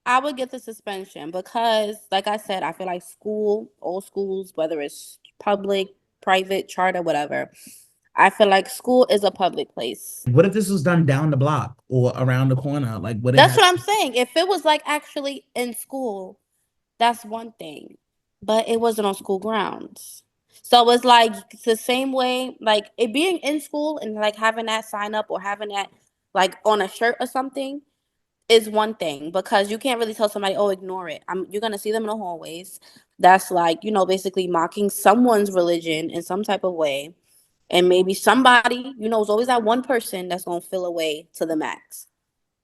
I would get the suspension because, like I said, I feel like all schools, whether it's public, private, charter, whatever, I feel like school is a public place. What if this was done down the block or around the corner? Like, that's what I'm saying. If it was like actually in school, that's one thing, but it wasn't on school grounds. So it's like the same way, like it being in school and like having that sign up or having that like on a shirt or something is one thing, because you can't really tell somebody, oh, ignore it. You're going to see them in the hallways. That's like, you know, basically mocking someone's religion in some type of way. And maybe somebody, you know, it's always that one person that's going to feel away to the max.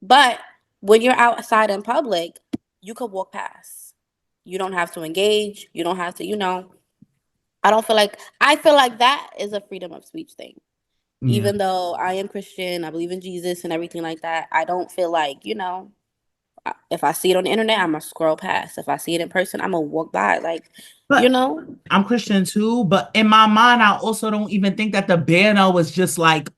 But when you're outside in public, you could walk past. You don't have to engage. You don't have to, you know, I feel like that is a freedom of speech thing. Yeah. Even though I am Christian, I believe in Jesus and everything like that, I don't feel like, you know, if I see it on the internet, I'm going to scroll past. If I see it in person, I'm going to walk by. Like, but you know. I'm Christian too, but in my mind, I also don't even think that the banner was just like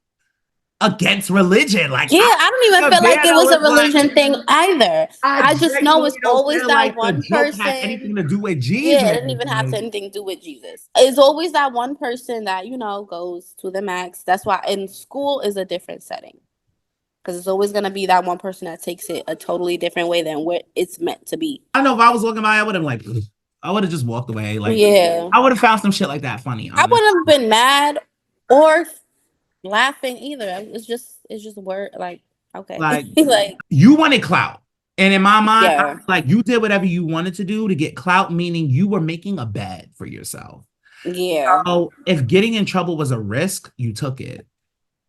against religion. Like, yeah, I don't even feel like it was a religion thing either. I just know it's always that like one person. Had anything to do with Jesus. Yeah, it didn't even have anything to do with Jesus. It's always that one person that, you know, goes to the max. That's why in school is a different setting, because it's always going to be that one person that takes it a totally different way than what it's meant to be. I don't know, if I was walking by, I would have just walked away. Like, yeah, I would have found some shit like that funny. I wouldn't have been mad or laughing either. It's just a word, like, okay. Like, like you wanted clout. And in my mind, like, you did whatever you wanted to do to get clout, meaning you were making a bed for yourself. Yeah. So if getting in trouble was a risk, you took it.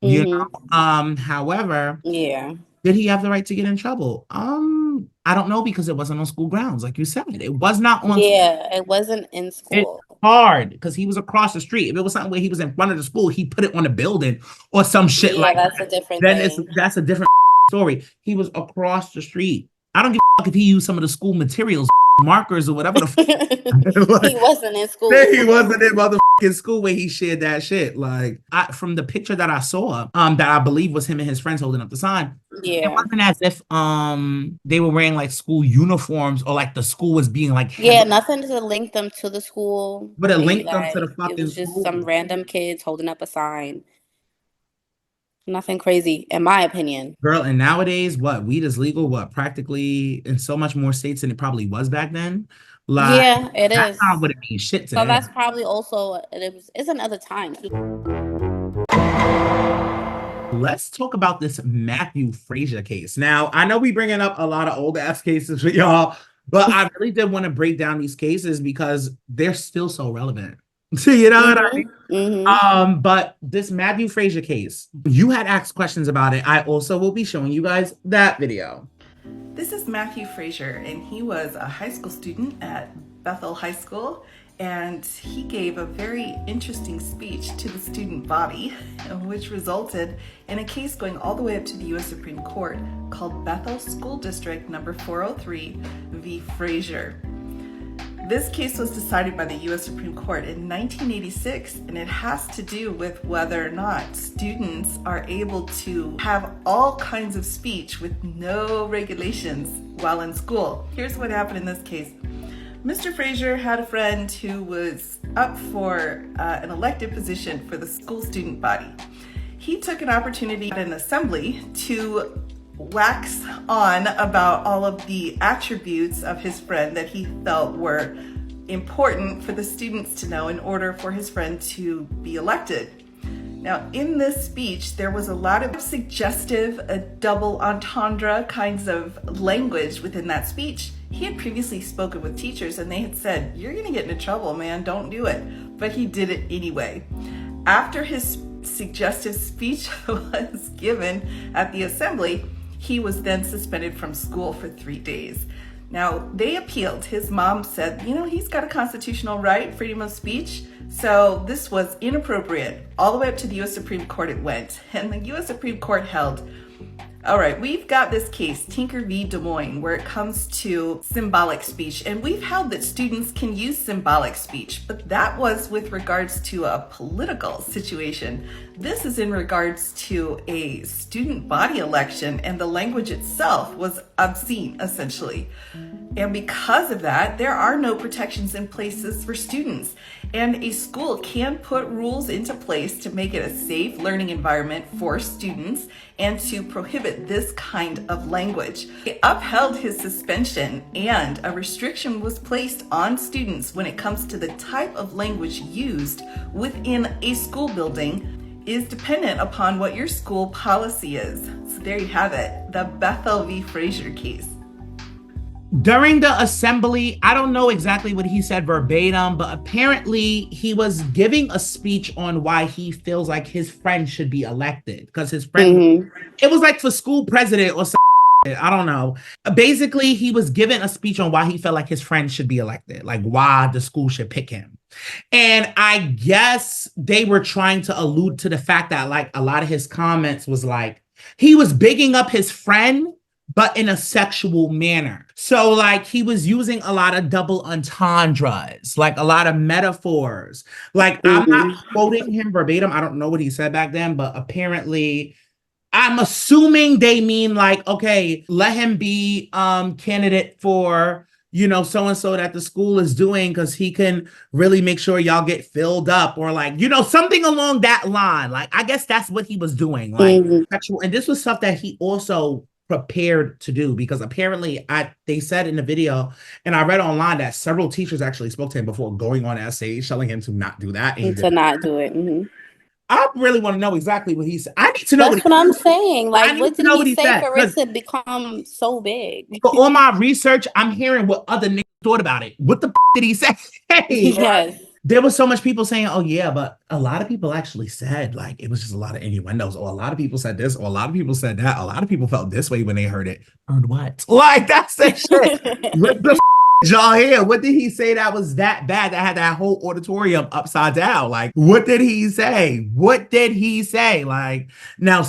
You know? However, did he have the right to get in trouble? I don't know, because it wasn't on school grounds, like you said. It was not on. Yeah, it wasn't in school. It's hard because he was across the street. If it was something where he was in front of the school, he put it on a building or some shit like that's that. A different then thing. That's a different story. He was across the street. I don't give a fuck if he used some of the school materials, markers or whatever the fuck. He wasn't in school. He wasn't in motherfucking school when he shared that shit. Like, from the picture that I saw, that I believe was him and his friends holding up the sign. It Yeah. wasn't as if they were wearing like school uniforms or like the school was being like Yeah, nothing to link them to the school. but it They, linked them to the like, it fucking was just school. some random kids holding up a sign. Nothing crazy, in my opinion. Girl, and nowadays, what, weed is legal, what, practically in so much more states than it probably was back then. Like, Yeah, it that's is. not what it means shit So today. that's probably also it's another time. Let's talk about this Matthew Fraser case. Now, I know we bringing up a lot of old ass cases for y'all, but I really did want to break down these cases because they're still so relevant. You know what I mean? Mm-hmm. But this Matthew Fraser case, you had asked questions about it. I also will be showing you guys that video. This is Matthew Fraser, and he was a high school student at Bethel High School, and he gave a very interesting speech to the student body, which resulted in a case going all the way up to the U.S. Supreme Court called Bethel School District number 403 v. Fraser. This case was decided by the U.S. Supreme Court in 1986, and it has to do with whether or not students are able to have all kinds of speech with no regulations while in school. Here's what happened in this case. Mr. Fraser had a friend who was up for an elected position for the school student body. He took an opportunity at an assembly to wax on about all of the attributes of his friend that he felt were important for the students to know in order for his friend to be elected. Now, in this speech, there was a lot of suggestive, double entendre kinds of language within that speech. He had previously spoken with teachers and they had said, "You're gonna get into trouble, man, don't do it." But he did it anyway. After his suggestive speech was given at the assembly, he was then suspended from school for 3 days. Now, they appealed. His mom said, he's got a constitutional right, freedom of speech. So this was inappropriate. All the way up to the U.S. Supreme Court it went. And the U.S. Supreme Court held, all right, we've got this case, Tinker v. Des Moines, where it comes to symbolic speech. And we've held that students can use symbolic speech, but that was with regards to a political situation. This is in regards to a student body election, and the language itself was obscene, essentially. And because of that, there are no protections in places for students. And a school can put rules into place to make it a safe learning environment for students and to prohibit this kind of language. He upheld his suspension, and a restriction was placed on students when it comes to the type of language used within a school building is dependent upon what your school policy is. So there you have it, the Bethel v. Fraser case. During the assembly, I don't know exactly what he said verbatim, but apparently he was giving a speech on why he feels like his friend should be elected. Because his friend, it was like for school president or something, I don't know. Basically, he was giving a speech on why he felt like his friend should be elected, like why the school should pick him. And I guess they were trying to allude to the fact that like a lot of his comments was like, he was bigging up his friend, but in a sexual manner. So like he was using a lot of double entendres, like a lot of metaphors. Like I'm not quoting him verbatim. I don't know what he said back then, but apparently I'm assuming they mean like, okay, let him be candidate for, so-and-so that the school is doing because he can really make sure y'all get filled up, or like, something along that line. Like, I guess that's what he was doing. Like sexual, and this was stuff that he also prepared to do, because apparently they said in the video, and I read online that several teachers actually spoke to him before going on that stage, telling him to not do that. And to not do it. I really want to know exactly what he said. I need to know. That's what I'm saying. Like, what did he say for it said. to become so big? For all my research, I'm hearing what other niggas thought about it. What the did he say? Yes. There was so much people saying, oh yeah, but a lot of people actually said like it was just a lot of innuendos, or a lot of people said this, or a lot of people said that. A lot of people felt this way when they heard it. Heard what? Like, that's the shit. What the y'all hear? What did he say that was that bad that had that whole auditorium upside down? Like, what did he say? What did he say? Like, now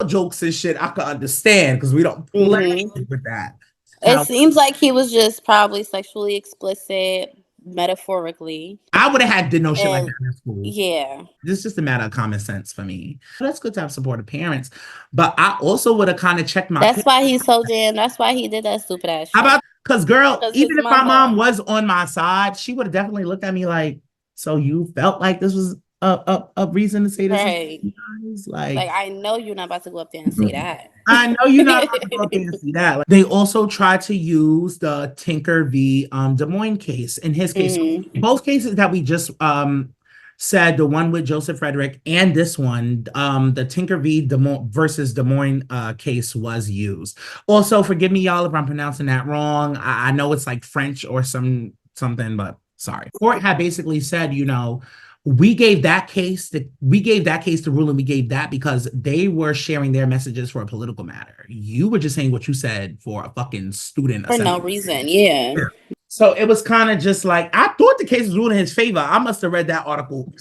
jokes and shit I could understand because we don't play with that. It seems like he was just probably sexually explicit, metaphorically. I would have did no shit like And that in school. yeah. It's just a matter of common sense for me. That's good to have supportive parents, but I also would have kind of checked my. That's why he's so damn. That's why he did that stupid ass shit. How about, because girl, 'Cause even his if my mom mother- was on my side, she would have definitely looked at me like, so you felt like this was a reason to say this? Right. to you guys? Like, I know you're not about to go up there and say that. I know you're not about to go up there and see that. Like, they also tried to use the Tinker v. Des Moines case. In his case, both cases that we just said, the one with Joseph Frederick and this one, the Tinker v. versus Des Moines case was used. Also, forgive me, y'all, if I'm pronouncing that wrong. I know it's like French or something, but sorry. Court had basically said, you know, we gave that case the ruling. We gave that because they were sharing their messages for a political matter. You were just saying what you said for a fucking student For no reason. Yeah. So it was kind of just like, I thought the case was ruled in his favor. I must have read that article.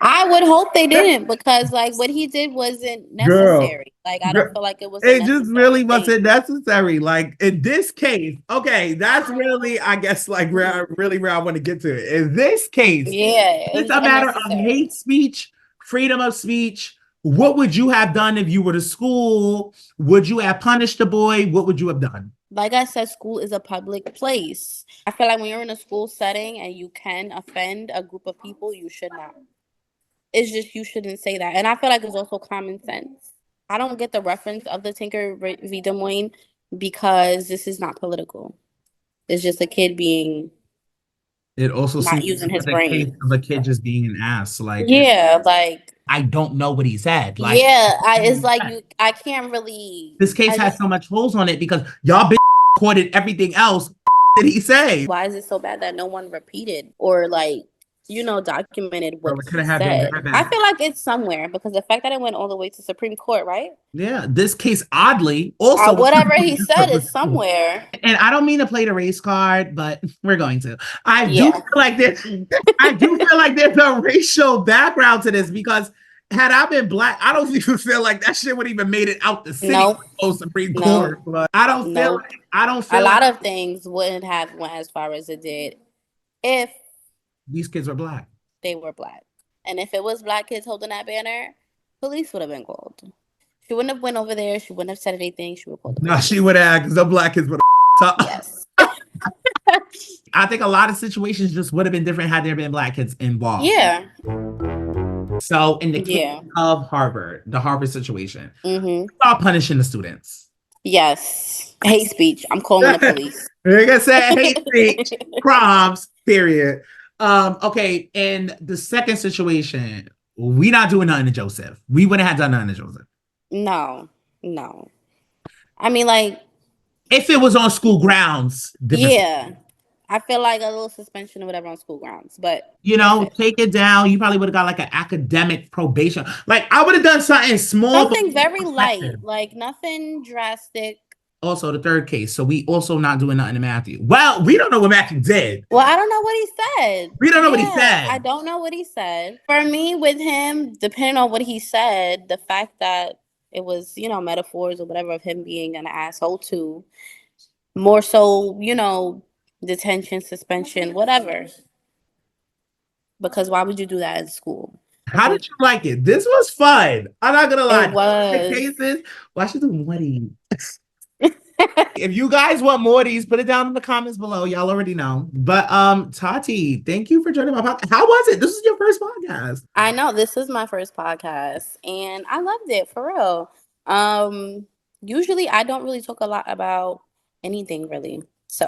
I would hope they didn't, because like what he did wasn't necessary. I don't feel like it was. It just really wasn't necessary. Like in this case, okay, that's really, I guess, like where I want to get to it. In this case, it's a matter of hate speech, freedom of speech. What would you have done if you were to school? Would you have punished the boy? What would you have done? Like I said, school is a public place. I feel like when you're in a school setting and you can offend a group of people, you should not. It's just, you shouldn't say that. And I feel like it's also common sense. I don't get the reference of the Tinker v. Des Moines because this is not political. It's just a kid being. It also not using his brain. Of a kid just being an ass. Like, yeah, like I don't know what he said. Like, it's like I can't really. This case has so much holes on it because y'all bitch recorded everything else did he say. Why is it so bad that no one repeated or documented what he said? I feel like it's somewhere because the fact that it went all the way to Supreme Court, right? Yeah, this case oddly also whatever he said is somewhere. And I don't mean to play the race card, but we're going to. I do feel like there's a racial background to this because had I been black, I don't even feel like that shit would even made it out the city Supreme Court. But I don't feel a lot of things wouldn't have went as far as it did if these kids were black. They were black. And if it was black kids holding that banner, police would have been called. She wouldn't have went over there. She wouldn't have said anything. She would have called the police. No, she would have, because the black kids would have. Yes. I think a lot of situations just would have been different had there been black kids involved. Yeah. So in the case of Harvard, the Harvard situation, stop punishing the students. Yes. Hate speech. I'm calling the police. Like I said, hate speech, crimes, period. Okay, in the second situation, we not doing nothing to Joseph. We wouldn't have done nothing to Joseph. No. I mean, like, if it was on school grounds. Yeah. I feel like a little suspension or whatever on school grounds, but take it down. You probably would have got like an academic probation. Like I would have done something small. Something very light, like nothing drastic. Also, the third case. So we also not doing nothing to Matthew. Well, we don't know what Matthew did. Well, I don't know what he said. We don't know what he said. I don't know what he said. For me, with him, depending on what he said, the fact that it was, metaphors or whatever of him being an asshole too, more so, detention, suspension, whatever. Because why would you do that in school? How did you like it? This was fun. I'm not gonna lie. It was. The cases. Why should do Morty? If you guys want more of these, put it down in the comments below. Y'all already know. But Tati, thank you for joining my podcast. How was it? This is your first podcast. I know this is my first podcast, and I loved it for real. Usually I don't really talk a lot about anything really. So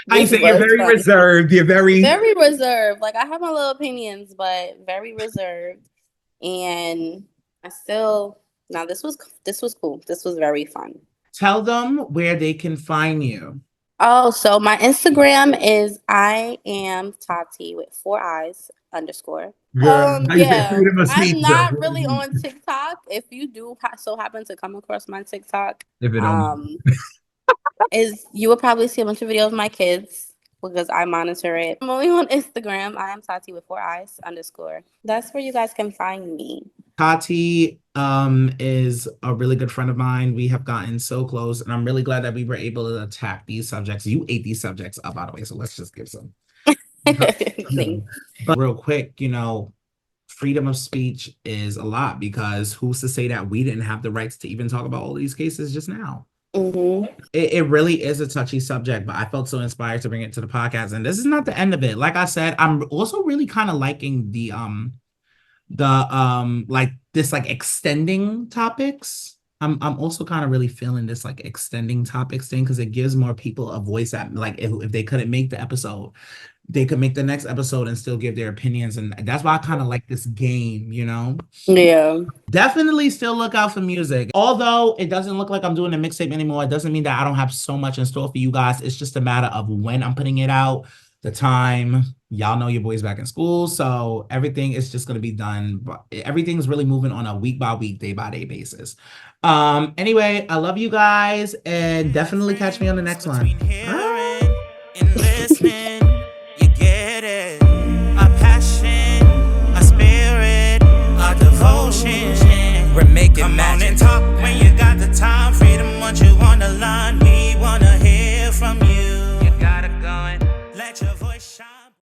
I say you're very reserved. You're very reserved. Like I have my little opinions, but very reserved. And this was cool. This was very fun. Tell them where they can find you. Oh, so my Instagram is I am Tati with 4 eyes _. I'm not really on TikTok. If you do so happen to come across my TikTok, you will probably see a bunch of videos of my kids. because I monitor it. I'm only on Instagram. I am Tati with 4 eyes _ That's where you guys can find me. Tati is a really good friend of mine. We have gotten so close, and I'm really glad that we were able to attack these subjects. You ate these subjects up, by the way, so let's just give some. But real quick, you know, freedom of speech is a lot, because who's to say that we didn't have the rights to even talk about all these cases just now? It really is a touchy subject, but I felt so inspired to bring it to the podcast. And this is not the end of it. Like I said, I'm also really kind of liking the like this like extending topics. I'm also kind of really feeling this like extending topics thing, because it gives more people a voice. That like if they couldn't make the episode, they could make the next episode and still give their opinions. And that's why I kind of like this game, you know? Yeah. Definitely still look out for music. Although it doesn't look like I'm doing a mixtape anymore, it doesn't mean that I don't have so much in store for you guys. It's just a matter of when I'm putting it out, the time. Y'all know your boy's back in school, so everything is just going to be done. But everything's really moving on a week by week, day by day basis. Anyway, I love you guys, and definitely catch me on the next one. And listening, you get it. A passion, a spirit, a devotion. We're making magic. Come on and talk when you got the time. Freedom, what you want to learn.